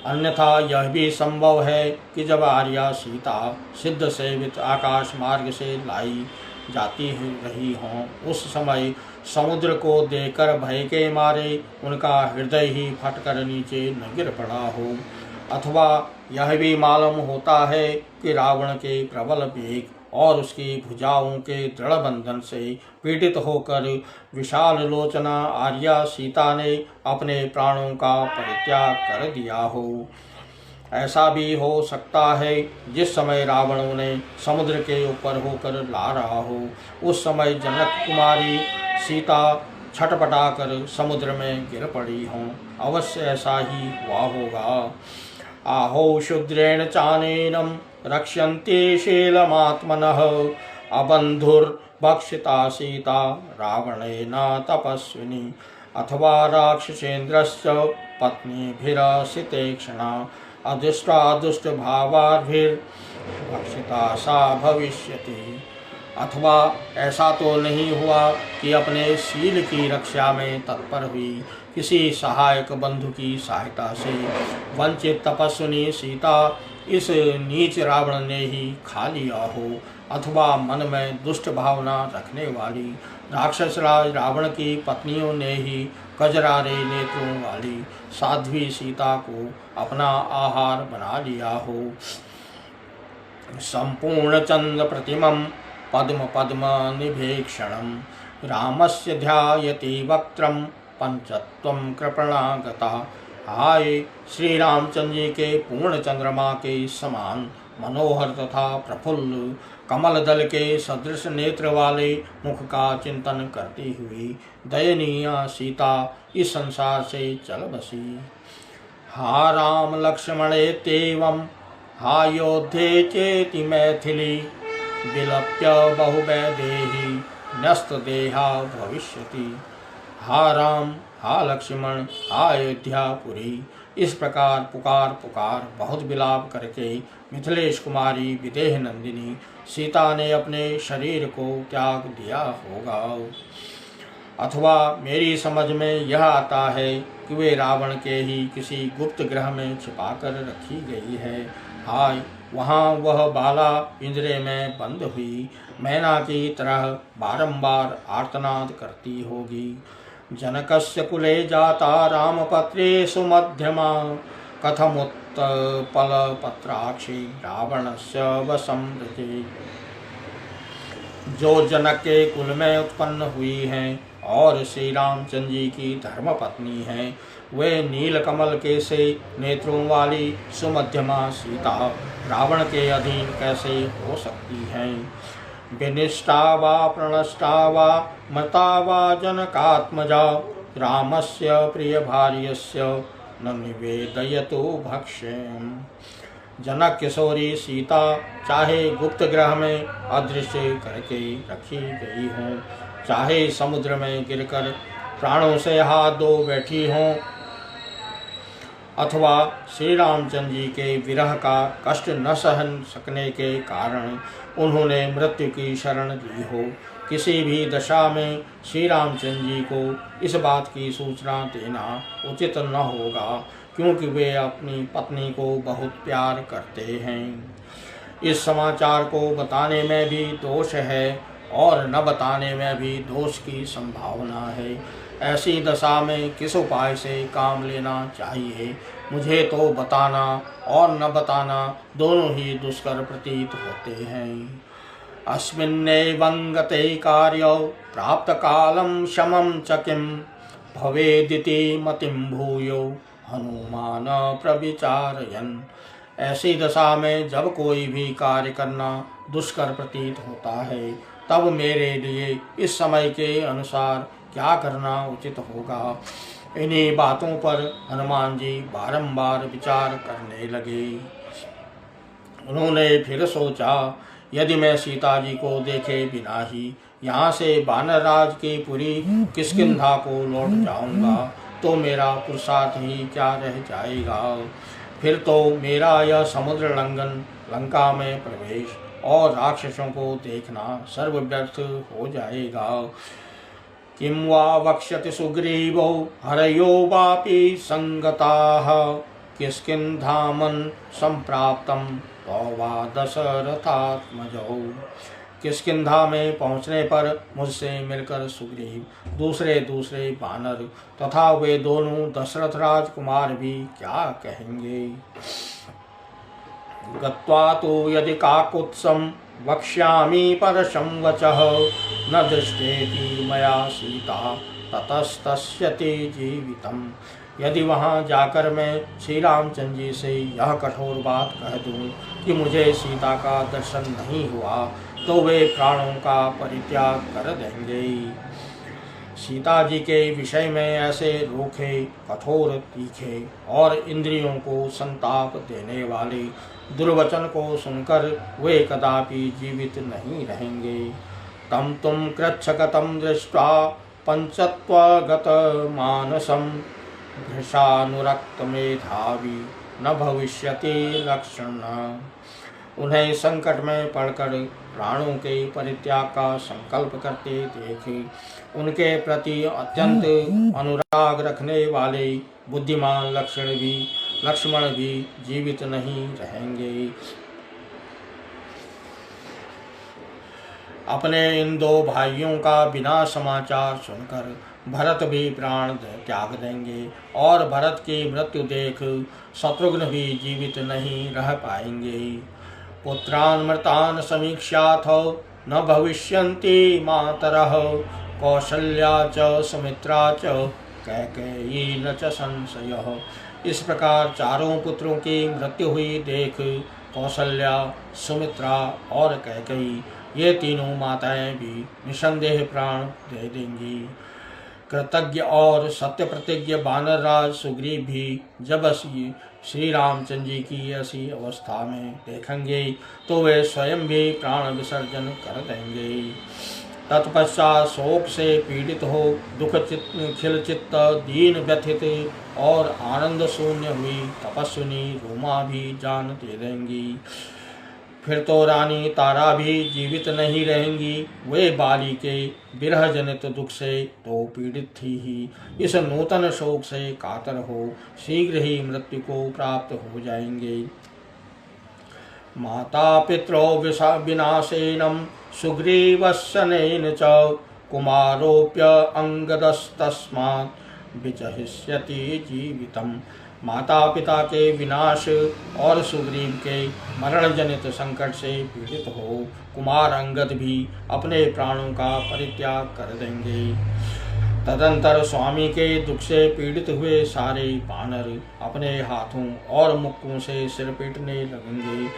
अन्यथा यह भी संभव है कि जब आर्या सीता सिद्ध सेवित आकाश मार्ग से लाई जाती रही हों, उस समय समुद्र को देखकर भय के मारे उनका हृदय ही फटकर नीचे न गिर पड़ा हो। अथवा यह भी मालूम होता है कि रावण के प्रबल वेग और उसकी भुजाओं के दृढ़ बंधन से पीड़ित होकर विशाल लोचना आर्या सीता ने अपने प्राणों का परित्याग कर दिया हो। ऐसा भी हो सकता है जिस समय रावण उन्हें समुद्र के ऊपर होकर ला रहा हो, उस समय जनक कुमारी सीता छटपटाकर समुद्र में गिर पड़ी हों। अवश्य ऐसा ही हुआ होगा। आहो शूद्रेण चानेनं रक्ष्यन्ते शीलमात्मनः अबन्धुर्भक्षिता सीता रावणेन तपस्विनी। अथवा राक्षसेन्द्रस्य पत्नीभिरसितेक्षणा अदृष्टा दुष्टभावाभिर्भक्षिता सा भविष्यति। अथवा ऐसा तो नहीं हुआ कि अपने शील की रक्षा में तत्पर हुई किसी सहायक बंधु की सहायता से वंचित तपस्विनी सीता इस नीच रावण ने ही खा लिया हो। अथवा मन में दुष्ट भावना रखने वाली राक्षस राज रावण की पत्नियों ने ही कजरारे नेत्रों वाली साध्वी सीता को अपना आहार बना लिया हो। संपूर्ण चंद्र प्रतिमं पद्म पद्म निभेक्षणं रामस्य ध्यायति वक्त्रं पंचत्वं कृपणागता। हाय श्री रामचंद्र जी के पूर्ण चंद्रमा के समान मनोहर तथा प्रफुल्ल कमल दल के सदृश नेत्र वाले मुख का चिंतन करती हुई दयनीय सीता इस संसार से चल बसी। हा राम लक्ष्मणेत्येवं हा योद्धे चेति मैथिली विलप्य बहुवैदेही न्यस्त देहा भविष्यति। हा राम हा लक्ष्मण हा अयोध्यापुरी, इस प्रकार पुकार पुकार बहुत विलाप करके मिथिलेश कुमारी विदेह नंदिनी सीता ने अपने शरीर को त्याग दिया होगा। अथवा मेरी समझ में यह आता है कि वे रावण के ही किसी गुप्त ग्रह में छिपाकर रखी गई है। हाय वहाँ वह बाला पिंजरे में बंद हुई मैना की तरह बारंबार आर्तनाद करती होगी। जनकस्य कुले जाता रामपत्रे सुमध्यमा कथमुत्पल पत्राक्षी रावणस्य वशं रचे। जो जनक के कुल में उत्पन्न हुई हैं और श्री रामचंद्र जी की धर्म पत्नी हैं, वे नील कमल के से नेत्रों वाली सुमध्यमा सीता रावण के अधीन कैसे हो सकती हैं। विनिष्टा वा प्रणष्टा वा मता वा जनकात्मजा रामस्य प्रिय भार्यस्य न निवेदयतु भक्ष्यम्। जनक किशोरी सीता चाहे गुप्त ग्रह में अदृश्य करके रखी गई हों, चाहे समुद्र में गिरकर प्राणों से हाथ धो बैठी हों, अथवा श्री रामचंद्र जी के विरह का कष्ट न सहन सकने के कारण उन्होंने मृत्यु की शरण ली हो, किसी भी दशा में श्री रामचंद्र जी को इस बात की सूचना देना उचित न होगा, क्योंकि वे अपनी पत्नी को बहुत प्यार करते हैं। इस समाचार को बताने में भी दोष है और न बताने में भी दोष की संभावना है। ऐसी दशा में किस उपाय से काम लेना चाहिए, मुझे तो बताना और न बताना दोनों ही दुष्कर प्रतीत होते हैं। अस्मिन्नेवं गते कार्यो प्राप्त कालं शमं च किं भवेदिति मतिं भूयो हनुमान प्रविचारयन्। ऐसी दशा में जब कोई भी कार्य करना दुष्कर प्रतीत होता है, तब मेरे लिए इस समय के अनुसार क्या करना उचित होगा। इन्हीं बातों पर हनुमान जी बारंबार विचार करने लगे। उन्होंने फिर सोचा, यदि मैं सीता जी को देखे बिना ही यहाँ से वानरराज की पुरी किष्किंधा को लौट जाऊंगा तो मेरा पुरुषार्थ ही क्या रह जाएगा। फिर तो मेरा यह समुद्र लंघन, लंका में प्रवेश और राक्षसों को देखना सर्व व्यर्थ हो जाएगा। किं वा वक्ष्यति सुग्रीवो हरयो वापि संगताः किष्किन्धामं संप्राप्तं तो वा दशरथात्मजौ। किष्किंधा में पहुँचने पर मुझसे मिलकर सुग्रीव, दूसरे दूसरे वानर तथा वे दोनों दशरथ राजकुमार भी क्या कहेंगे। गत्वा तो यदि काकुत्सं वक्ष्यामि परशं वचः न दृष्टेति मया सीता ततस्तस्यते जीवितम्। यदि वहाँ जाकर मैं श्री रामचंद्र जी से यह कठोर बात कह दूँ कि मुझे सीता का दर्शन नहीं हुआ तो वे प्राणों का परित्याग कर देंगे। सीता जी के विषय में ऐसे रूखे, कठोर, तीखे और इंद्रियों को संताप देने वाले दुर्वचन को सुनकर वे कदापि जीवित नहीं रहेंगे। तम तुम कृच्छकतम दृष्ट्वा पंचत्वगत मानसम भृशानुरक्त मेधावी न भविष्यति लक्षण। उन्हें संकट में पड़कर प्राणों के परित्याग का संकल्प करते देखे उनके प्रति अत्यंत अनुराग रखने वाले बुद्धिमान लक्ष्मण भी जीवित नहीं रहेंगे। अपने इन दो भाइयों का बिना समाचार सुनकर भरत भी प्राण त्याग देंगे और भरत की मृत्यु देख शत्रुघ्न भी जीवित नहीं रह पाएंगे। पुत्रान् मृतान् समीक्ष्याथ न भविष्यन्ति मातरः कौशल्या च सुमित्रा च कैकेयी न च संशयः। इस प्रकार चारों पुत्रों की मृत्यु हुई देख कौशल्या, सुमित्रा और कैकेयी ये तीनों माताएं भी निसंदेह प्राण दे देंगी। कृतज्ञ और सत्य प्रतिज्ञ वानरराज सुग्रीव भी जब श्री रामचंद्र जी की ऐसी अवस्था में देखेंगे तो वे स्वयं भी प्राण विसर्जन कर देंगे। तत्पश्चात शोक से पीड़ित हो दुख खिल चित्त दीन व्यथित और आनंद शून्य हुई तपस्विनी रूमा भी जान दे देंगी। फिर तो रानी तारा भी जीवित नहीं रहेंगी। वे बाली के विरह जनित दुख से तो पीड़ित थी ही, इस नूतन शोक से कातर हो शीघ्र ही मृत्यु को प्राप्त हो जाएंगे। माता पित्रो विनाशेनम सुग्रीवस्यनेन च कुमारोप्य अंगदस्तस्मात् विचहिष्यति जीवितम्। माता पिता के विनाश और सुग्रीव के मरण जनित संकट से पीड़ित हो कुमार अंगद भी अपने प्राणों का परित्याग कर देंगे। तदंतर स्वामी के दुख से पीड़ित हुए सारे वानर अपने हाथों और मुक्कों से सिर पीटने लगेंगे।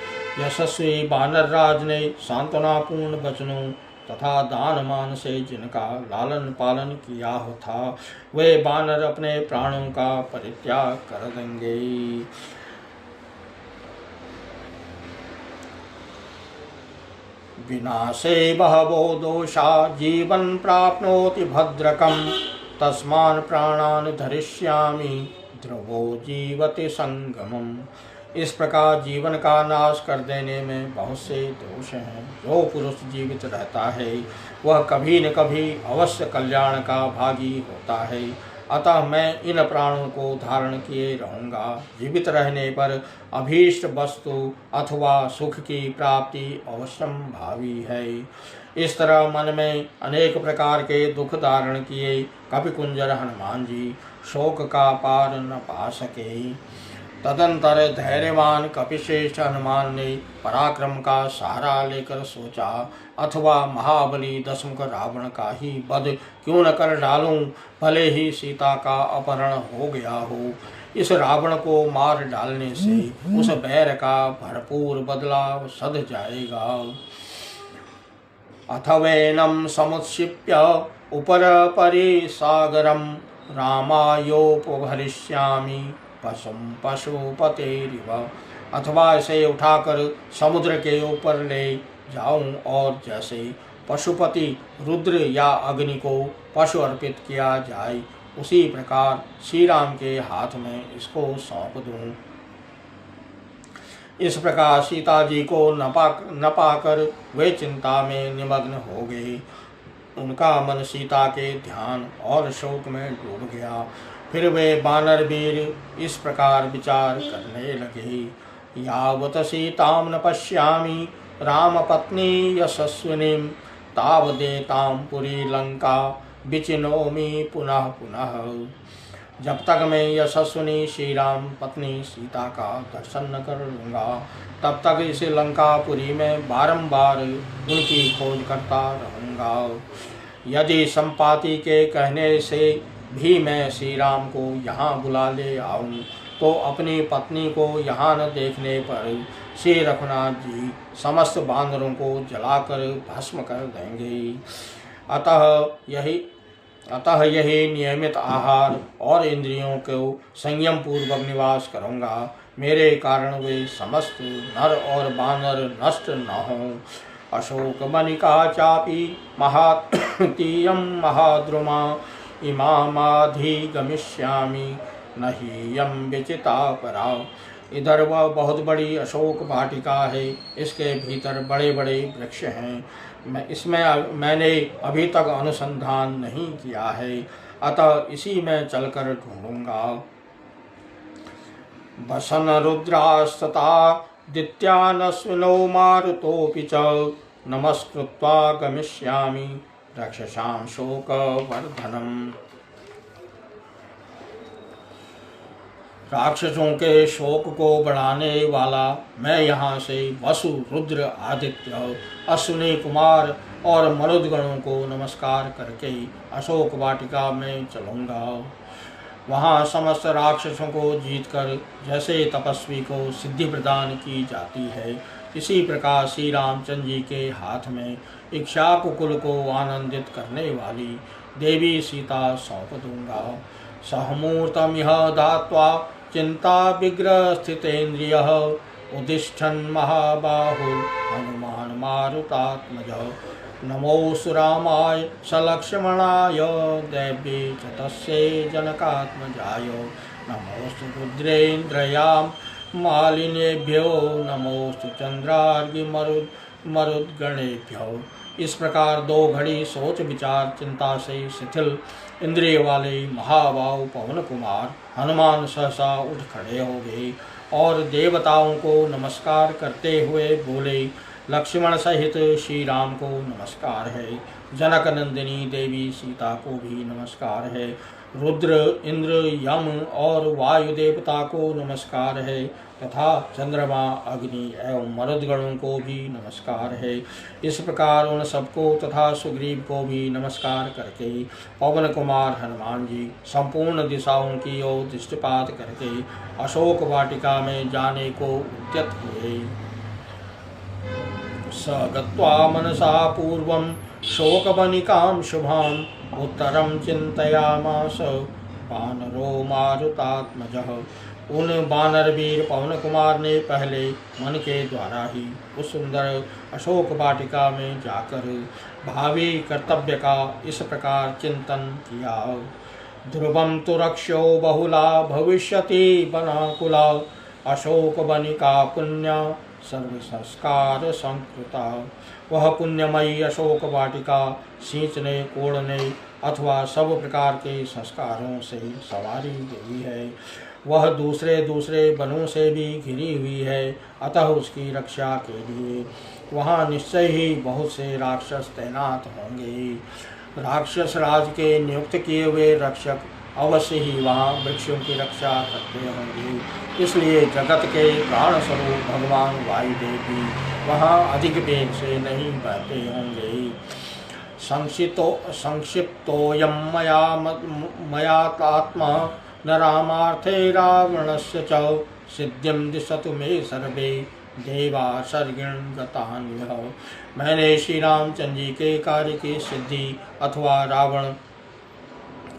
यशस्वी वानर राज ने सांत्वनापूर्ण वचनों तथा दान मान से जिनका लालन पालन किया हो था वे वानर अपने प्राणों का परित्याग कर देंगे। विनाशे बहवो दोषा जीवन प्राप्नोति भद्रकम् तस्मान् प्राणान् धरिष्यामि ध्रुवो जीवति संगमम्। इस प्रकार जीवन का नाश कर देने में बहुत से दोष हैं। जो पुरुष जीवित रहता है वह कभी न कभी अवश्य कल्याण का भागी होता है। अतः मैं इन प्राणों को धारण किए रहूँगा। जीवित रहने पर अभीष्ट वस्तु अथवा सुख की प्राप्ति अवश्यंभावी है। इस तरह मन में अनेक प्रकार के दुख धारण किए कपिकुंजर हनुमान जी शोक का पार न पा सके। तदंतर धैर्यवान कपिश्रेष्ठ हनुमान ने पराक्रम का सहारा लेकर सोचा, अथवा महाबली दशमुख रावण का ही वध क्यों न कर डालूं, भले ही सीता का अपहरण हो गया हो। इस रावण को मार डालने से उस बैर का भरपूर बदला सध जाएगा। अथवैनम समुत्क्षिप्य उपर परिसागरम रामायोपहरिष्यामि पशुम पशुपतेरिव। अथवा इसे उठाकर समुद्र के ऊपर ले जाऊं और जैसे पशुपति रुद्र या अग्नि को पशु अर्पित किया जाए उसी प्रकार श्री राम के हाथ में इसको सौंप दूं। इस प्रकार सीता जी को न पाकर वे चिंता में निमग्न हो गए। उनका मन सीता के ध्यान और शोक में डूब गया। फिर वे वानर वीर इस प्रकार विचार करने लगे। यावत सीतां न पश्यामि राम पत्नी यशस्विनीं तावदेतां पुरी लंका विचिनोमि पुनः पुनः। जब तक मैं यशस्विनी श्री राम पत्नी सीता का दर्शन न कर लूँगा तब तक इस लंकापुरी में बारंबार उनकी खोज करता रहूँगा। यदि संपाति के कहने से भी मैं श्री राम को यहाँ बुला ले आऊँ तो अपनी पत्नी को यहाँ न देखने पर श्री रघुनाथ जी समस्त बानरों को जलाकर भस्म कर देंगे। अतः यही नियमित आहार और इंद्रियों को संयम पूर्वक निवास करूँगा। मेरे कारण वे समस्त नर और बानर नष्ट न हों। अशोक बनिका चापी महातीयं महाद्रुमा इमामाधिगमिष्यामि नहीं यम विचिता परा। इधर वह बहुत बड़ी अशोक वाटिका है। इसके भीतर बड़े बड़े वृक्ष हैं। मैंने अभी तक अनुसंधान नहीं किया है, अतः इसी में चलकर ढूंढूंगा। वसन रुद्रास्तता दित्यानस्विनो मारुतोऽपि च नमस्कृत्वा गमिष्यामि रक्षसां शोकवर्धनम्। राक्षसों के शोक को बढ़ाने वाला मैं यहाँ से वसु रुद्र आदित्य अश्विनी कुमार और मरुदगणों को नमस्कार करके अशोक वाटिका में चलूँगा। वहाँ समस्त राक्षसों को जीतकर जैसे तपस्वी को सिद्धि प्रदान की जाती है इसी प्रकार श्री रामचंद्र जी के हाथ में इक्ष्वाकुकुल को आनंदित करने वाली देवी सीता सौंप दूंगा। सहमूर्तमिह दात्वा चिंता विग्रह स्थितेन्द्रियः उदिष्ठन् महाबाहुर् हनुमान मारुतात्मज। नमोऽस्तु रामाय सलक्ष्मणाय दैव्ये च तस्यै जनकात्मजाय। नमोऽस्तु रुद्रेन्द्रयां मालिनेभ्यो नमोऽस्तु चंद्रार्घ्य मरुद्गणेभ्यो। इस प्रकार दो घड़ी सोच विचार चिंता से शिथिल इंद्रिय वाले महाबाहु पवन कुमार हनुमान सहसा उठ खड़े हो गए और देवताओं को नमस्कार करते हुए बोले, लक्ष्मण सहित श्री राम को नमस्कार है। जनक नंदिनी देवी सीता को भी नमस्कार है। रुद्र इंद्र यम और वायु देवता को नमस्कार है तथा चंद्रमा अग्नि एवं मरुदगणों को भी नमस्कार है। इस प्रकार उन सबको तथा सुग्रीव को भी नमस्कार करके पवन कुमार हनुमान जी संपूर्ण दिशाओं की ओर दृष्टिपात करके अशोक वाटिका में जाने को उद्यत हुए। स गत्वा मनसा पूर्वं शोकवनिकां शुभाम् उत्तरं चिंतयामास वानरो मारुतात्मजः। उन वानर वीर पवन कुमार ने पहले मन के द्वारा ही उस सुंदर अशोक वाटिका में जाकर भावी कर्तव्य का इस प्रकार चिंतन किया। ध्रुवं तु रक्षो बहुला भविष्यति वनाकुला अशोक वनिका पुण्य सर्व संस्कार संकृता। वह पुण्यमयी अशोक वाटिका सींचने कोड़ने अथवा सब प्रकार के संस्कारों से सवारी गई है। वह दूसरे दूसरे वनों से भी घिरी हुई है, अतः उसकी रक्षा के लिए वहाँ निश्चय ही बहुत से राक्षस तैनात होंगे। राक्षस राज के नियुक्त किए हुए रक्षक अवश्य ही वहाँ वृक्षों की रक्षा करते होंगे। इसलिए जगत के प्राण स्वरूप भगवान वायुदेव भी वहाँ अधिक वेग से नहीं बहते होंगे। संक्षिप्तोऽयं मयात्मा न रामार्थे रावणस्य च सिद्धिं दिशतु मे सर्वे देवा सर्गिण गतान्यः। मैंने श्री रामचंद्र जी के कार्य की सिद्धि अथवा रावण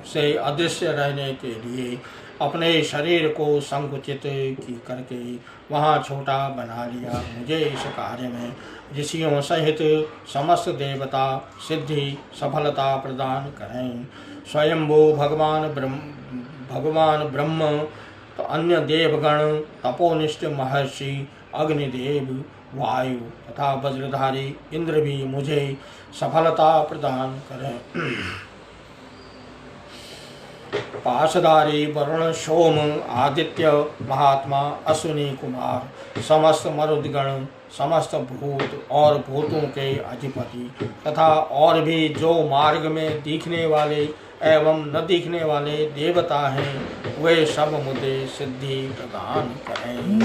से अदृश्य रहने के लिए अपने शरीर को संकुचित की करके वहाँ छोटा बना लिया। मुझे इस कार्य में ऋषियों सहित समस्त देवता सिद्धि सफलता प्रदान करें। स्वयंभू भगवान ब्रह्म तो अन्य देवगण तपोनिष्ठ महर्षि अग्निदेव वायु तथा वज्रधारी इंद्र भी मुझे सफलता प्रदान करें। पाशधारी वरुण सोम आदित्य महात्मा अश्विनी कुमार समस्त मरुदगण समस्त भूत और भूतों के अधिपति तथा और भी जो मार्ग में दिखने वाले एवं न दिखने वाले देवता हैं वे सब मुझे सिद्धि प्रदान करें।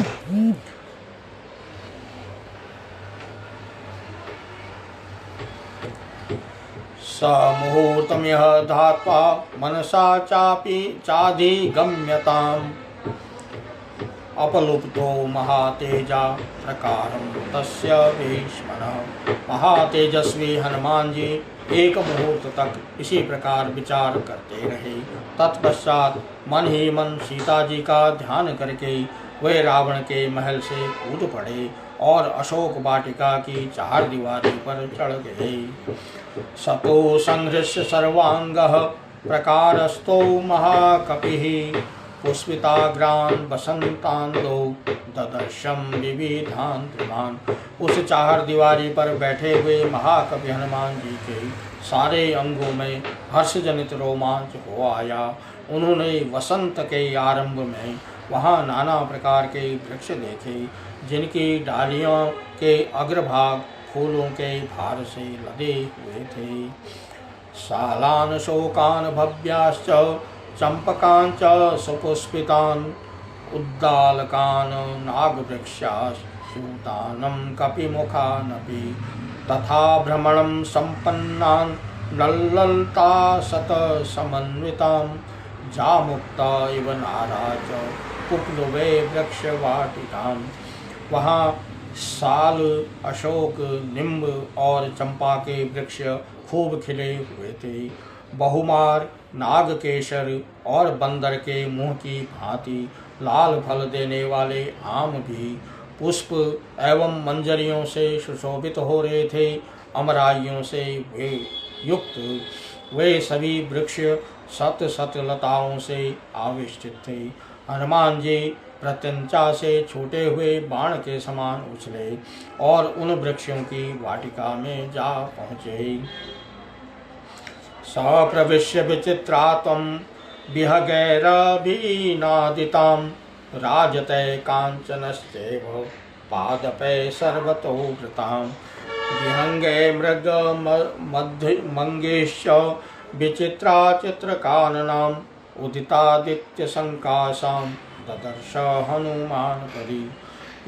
मुहूर्तमिह धात्वा मनसा चाधिगम्यताम् अपलुप्तो महातेजा प्रकारं तस्य भीष्मः। महातेजस्वी हनुमान जी एक मुहूर्त तक इसी प्रकार विचार करते रहे। तत्पश्चात मन ही मन सीता जी का ध्यान करके वे रावण के महल से कूद पड़े और अशोक वाटिका की चार दीवारी पर चढ़ गए। सतो संहृष्य सर्वांगः प्रकारस्थो महाकपिः पुष्पिताग्रान बसंतांदो ददर्शम विविधान त्रिमान। उस चार दीवारी पर बैठे हुए महाकवि हनुमान जी के सारे अंगों में हर्षजनित रोमांच हो आया। उन्होंने वसंत के आरंभ में वहाँ नाना प्रकार के वृक्ष देखे जिनकी डालियों के अग्रभाग फूलों के भार से लदे हुए थे। सालान शोकान भव्याश्च चंपकान च सुपुष्पितान उद्दालकान नागवृक्षाश्यूतानं कपिमुखानपि तथा भ्रमणं सम्पन्नान लल्ललता सत समन्वितां जामुक्ता इव नाराज कुप्लुवे वृक्षवाटिकां। वहाँ साल अशोक निम्ब और चंपा के वृक्ष खूब खिले हुए थे। बहुमार नागकेशर और बंदर के मुंह की भांति लाल फल देने वाले आम भी पुष्प एवं मंजरियों से सुशोभित हो रहे थे। अमराइयों से वे युक्त वे सभी वृक्ष सत सत लताओं से आविष्टित थे। हनुमान जी प्रत्यंचा से छूटे हुए बाण के समान उछले और उन वृक्षों की वाटिका में जा पहुँचे। सप्रविश्य विचित्रात्वं विहगैरभिनादितां राजते कांचनस्तेव पादपे सर्वतो वृतां विहंगे मृग मंगेश विचित्रा चित्रकाननाम् उदितादित्य संकाशां ददर्श हनुमान परी।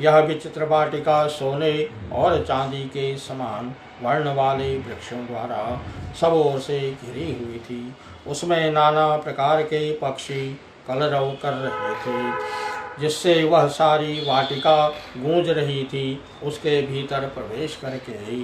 यह विचित्र वाटिका सोने और चांदी के समान वर्ण वाले वृक्षों द्वारा सब ओर से घिरी हुई थी। उसमें नाना प्रकार के पक्षी कलरव कर रहे थे जिससे वह सारी वाटिका गूंज रही थी। उसके भीतर प्रवेश करके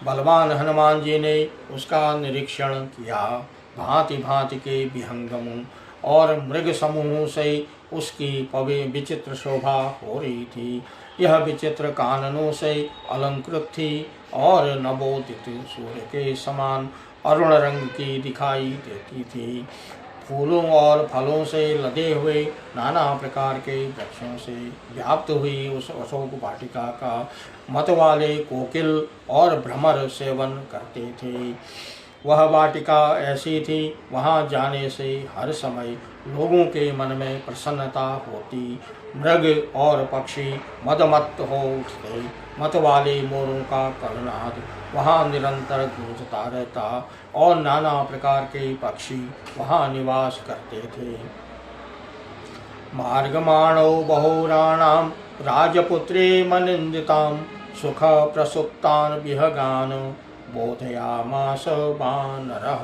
बलवान हनुमान जी ने उसका निरीक्षण किया। भांति भांति के विहंगमों और मृग समूहों से उसकी विचित्र शोभा हो रही थी। यह विचित्र काननों से अलंकृत थी और नवोदित सूर्य के समान अरुण रंग की दिखाई देती थी। फूलों और फलों से लदे हुए नाना प्रकार के वृक्षों से व्याप्त हुई उस अशोक वाटिका का मत वाले कोकिल और भ्रमर सेवन करते थे। वह वाटिका ऐसी थी, वहाँ जाने से हर समय लोगों के मन में प्रसन्नता होती। मृग और पक्षी मदमत्त हो उठते। मत वाले मोरों का कर्नाद वहाँ निरंतर गूंजता रहता और नाना प्रकार के पक्षी वहाँ निवास करते थे। मार्गमाणो बहुराणां राजपुत्रे मनिंदितां सुख प्रसुप्तान् विहगान् बोधयामास वानरः।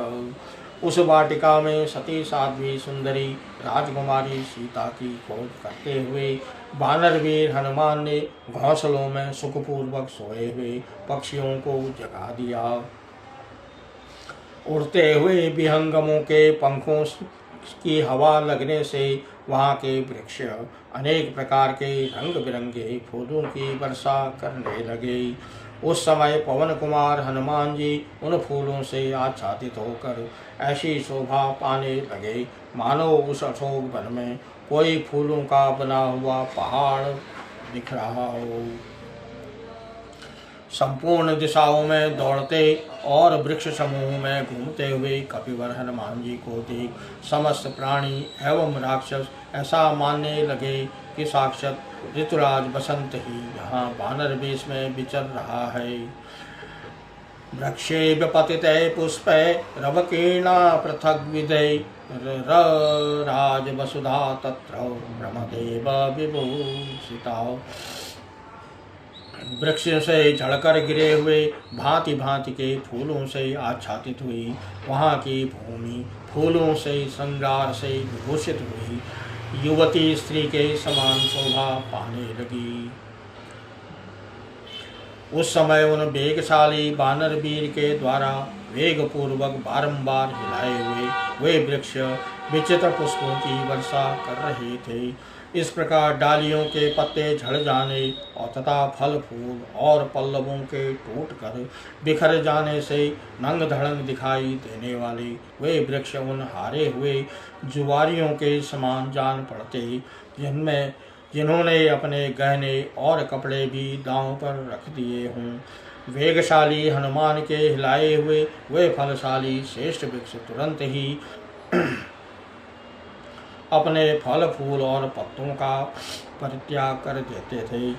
उस वाटिका में सती साध्वी सुंदरी राजकुमारी सीता की खोज करते हुए वानर वीर हनुमान ने घोंसलों में सुखपूर्वक सोए हुए पक्षियों को जगा दिया। उड़ते हुए विहंगमों के पंखों की हवा लगने से वहाँ के वृक्ष अनेक प्रकार के रंग बिरंगे फूलों की वर्षा करने लगे। उस समय पवन कुमार हनुमान जी उन फूलों से आच्छादित होकर ऐसी शोभा पाने लगे मानो उस अशोक वन में कोई फूलों का बना हुआ पहाड़ दिख रहा हो। संपूर्ण दिशाओं में दौड़ते और वृक्ष समूह में घूमते हुए कपिवर हनुमान जी को देख समस्त प्राणी एवं राक्षस ऐसा मानने लगे कि साक्षात ऋतुराज बसंत ही यहाँ वानर वेश में विचर रहा है। वृक्षे व्यपतिते पुष्पे रवकीर्णा पृथक विदय राज वसुधा तत्र ब्रह्मदेव विभूषिता। वृक्ष से झड़कर गिरे हुए भांति भांति के फूलों से आच्छादित हुई वहाँ की भूमि फूलों से श्रृंगार से विभूषित हुई युवती स्त्री के समान शोभा पाने लगी। उस समय उन वेगशाली वानर वीर के द्वारा वेग पूर्वक बारंबार हिलाए हुए वे वृक्ष विचित्र पुष्पों की वर्षा कर रहे थे। इस प्रकार डालियों के पत्ते झड़ जाने और तथा फल फूल और पल्लवों के टूटकर बिखर जाने से नंग धड़ंग दिखाई देने वाले वे वृक्ष उन हारे हुए जुआरियों के समान जान पड़ते जिन्होंने अपने गहने और कपड़े भी दांव पर रख दिए हों। वेगशाली हनुमान के हिलाए हुए वे फलशाली श्रेष्ठ वृक्ष तुरंत ही अपने फल फूल और पत्तों का परित्याग कर देते थे।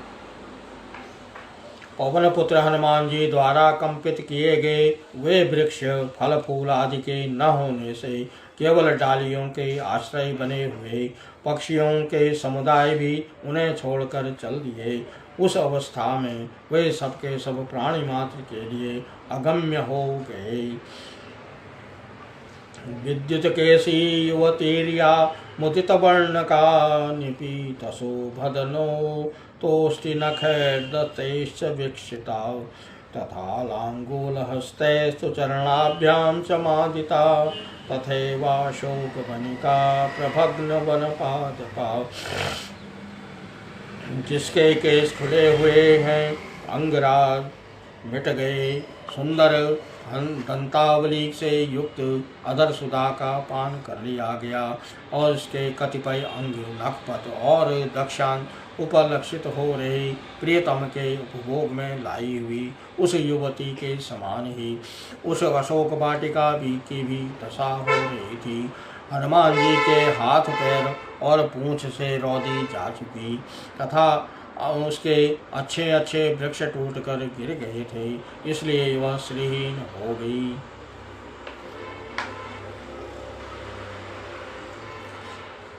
पवन पुत्र हनुमान जी द्वारा कंपित किए गए वे वृक्ष फल फूल आदि के न होने से केवल डालियों के आश्रय बने हुए पक्षियों के समुदाय भी उन्हें छोड़कर चल दिए। उस अवस्था में वे सबके सब प्राणी मात्र के लिए अगम्य हो गए। विद्युत केशी युवतीर्या मुदित वर्ण का निपीत शोभदनो तोष्टि नखैर्दतेश्च वीक्षिता तथा लांगूल हस्तैस्तु चरणाभ्याम चमादिता तथैवाशोक वनिका प्रभग्न वनपादपा। जिसके केस खुले हुए हैं अंगराग मिट गए सुंदर दंतावली से युक्त अधर सुधा का पान कर लिया गया और इसके कतिपय अंग नखपत और दक्षांत उपलक्षित हो रहे प्रियतम के उपभोग में लाई हुई उस युवती के समान ही उस अशोक वाटिका की भी दशा हो रही थी। हनुमान जी के हाथ पैर और पूंछ से रौदी जा चुकी तथा उसके अच्छे अच्छे वृक्ष टूटकर गिर गए थे, इसलिए वह श्रीहीन हो गई।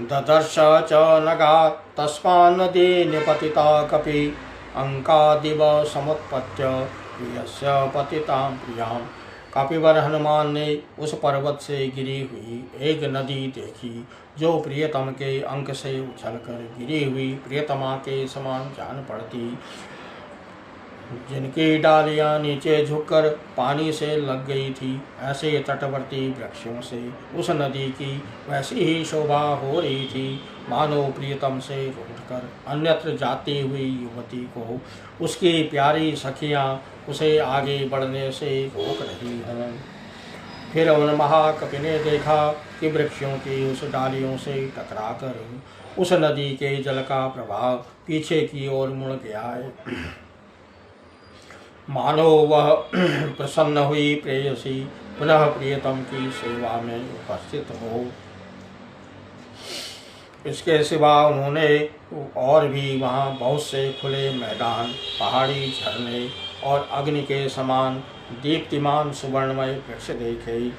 ददर्श च नगा तस्मान्नदी निपतिता कपि अंकादिव समुत्पत्य प्रियस्य पतितां प्रियां। कपिवर हनुमान ने उस पर्वत से गिरी हुई एक नदी देखी जो प्रियतम के अंक से उछलकर गिरी हुई प्रियतमा के समान जान पड़ती, जिनकी डालियां नीचे झुककर पानी से लग गई थी। ऐसे तटवर्ती वृक्षों से उस नदी की वैसी ही शोभा हो रही थी मानो प्रियतम से रूठकर अन्यत्र जाती हुई युवती को उसकी प्यारी सखियां उसे आगे बढ़ने से रोक रही हैं। फिर उन महाकपि ने देखा कि वृक्षों की उस डालियों से टकराकर उस नदी के जल का प्रभाव पीछे की ओर मुड़ गया है, मानो वह प्रसन्न हुई प्रेयसी पुनः प्रियतम की सेवा में उपस्थित हो। इसके सिवा उन्होंने और भी वहाँ बहुत से खुले मैदान, पहाड़ी झरने और अग्नि के समान दीप्तिमान सुवर्णमय वृक्ष देखे।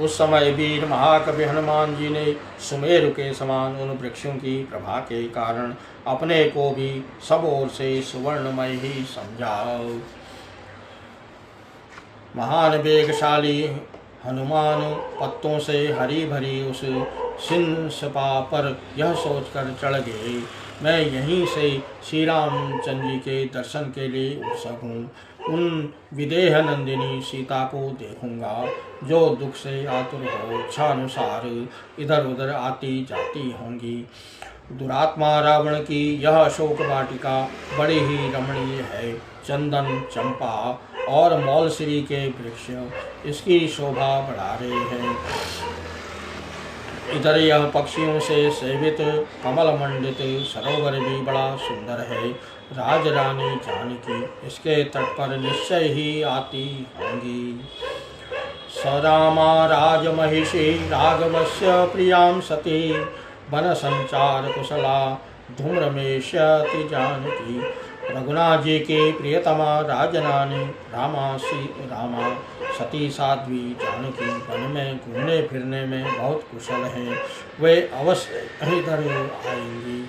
उस समय वीर महाकवि हनुमान जी ने सुमेरु के समान उन वृक्षों की प्रभा के कारण अपने को भी सब ओर से सुवर्णमय ही समझा। महान वेगशाली हनुमान पत्तों से हरी भरी उस सिंसपा पर यह सोचकर चढ़ गए, मैं यहीं से श्री रामचंद्र जी के दर्शन के लिए उत्सुक हूँ। उन विदेह नंदिनी सीता को देखूंगा जो दुख से आतुर हो इच्छानुसार इधर उधर आती जाती होंगी। दुरात्मा रावण की यह अशोक वाटिका बड़ी ही रमणीय है। चंदन, चंपा और मौलश्री के वृक्ष इसकी शोभा बढ़ा रहे हैं। इधर यह पक्षियों से सेवित कमल मंडित सरोवर भी बड़ा सुंदर है। राज रानी जानकी इसके तट पर निश्चय ही आती होंगी। स रामा राजमहिषी राघवस्य प्रियां सती वन संचार कुशला धूम्रमेष्यति जानकी। रघुनाथ जी की प्रियतमा राजरानी रामा सती साध्वी जानकी वन में घूमने फिरने में बहुत कुशल हैं। वे अवश्य इधर आएंगी।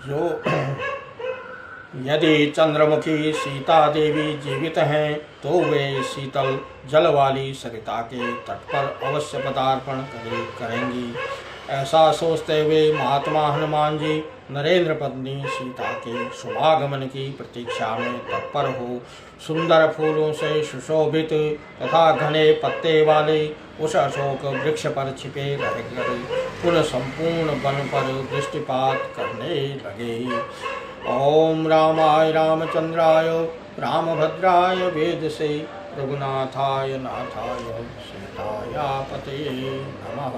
जो यदि चंद्रमुखी सीता देवी जीवित हैं तो वे शीतल जल वाली सरिता के तट पर अवश्य पदार्पण करेंगी। ऐसा सोचते हुए महात्मा हनुमान जी नरेंद्र पत्नी सीता के शुभागमन की प्रतीक्षा में तत्पर हो सुंदर फूलों से सुशोभित तथा घने पत्ते वाले उस अशोक वृक्ष पर छिपे रहकर उन संपूर्ण वन पर दृष्टिपात करने लगे। ओम रामाय रामचंद्राय रामभद्राय वेद से रघुनाथाय नाथाय सीताया पतये नमः।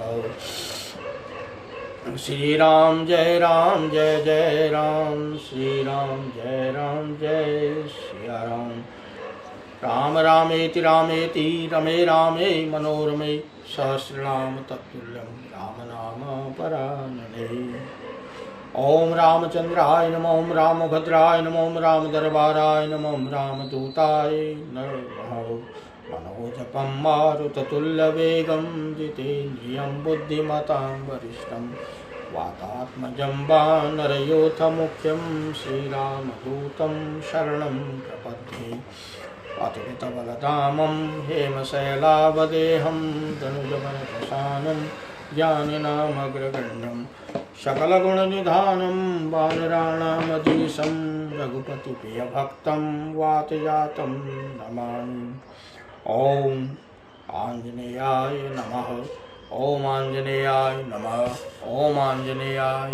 श्री राम जय राम, श्री राम जय सिया राम। राम रामेति रमे रामे मनोरमे सहस्रनाम तत्तुल्यं राम नाम परानने। ओम रामचंद्राय नमः, ओम रामभद्राय नमः, ओम राम दरबाराय नमः, ओम रामदूताय नमः। मनोजपं मारुततुल्यवेगं जितेन्द्रियं बुद्धिमतां वरिष्ठं वातात्मजं वानरयोथमुख्यं श्रीरामदूतं शरणं प्रपद्ये। अतुलितबलधामं हेमशैलावदेहं धनुजवनप्रशानं ज्ञानिनामग्रगण्यं सकलगुणनिधानं वानराणामधीशं रघुपतिप्रियभक्तं वातजातं नमामि। ओम आंजनेयाय नमः, ओम आंजनेयाय नमः, ओम आंजनेयाय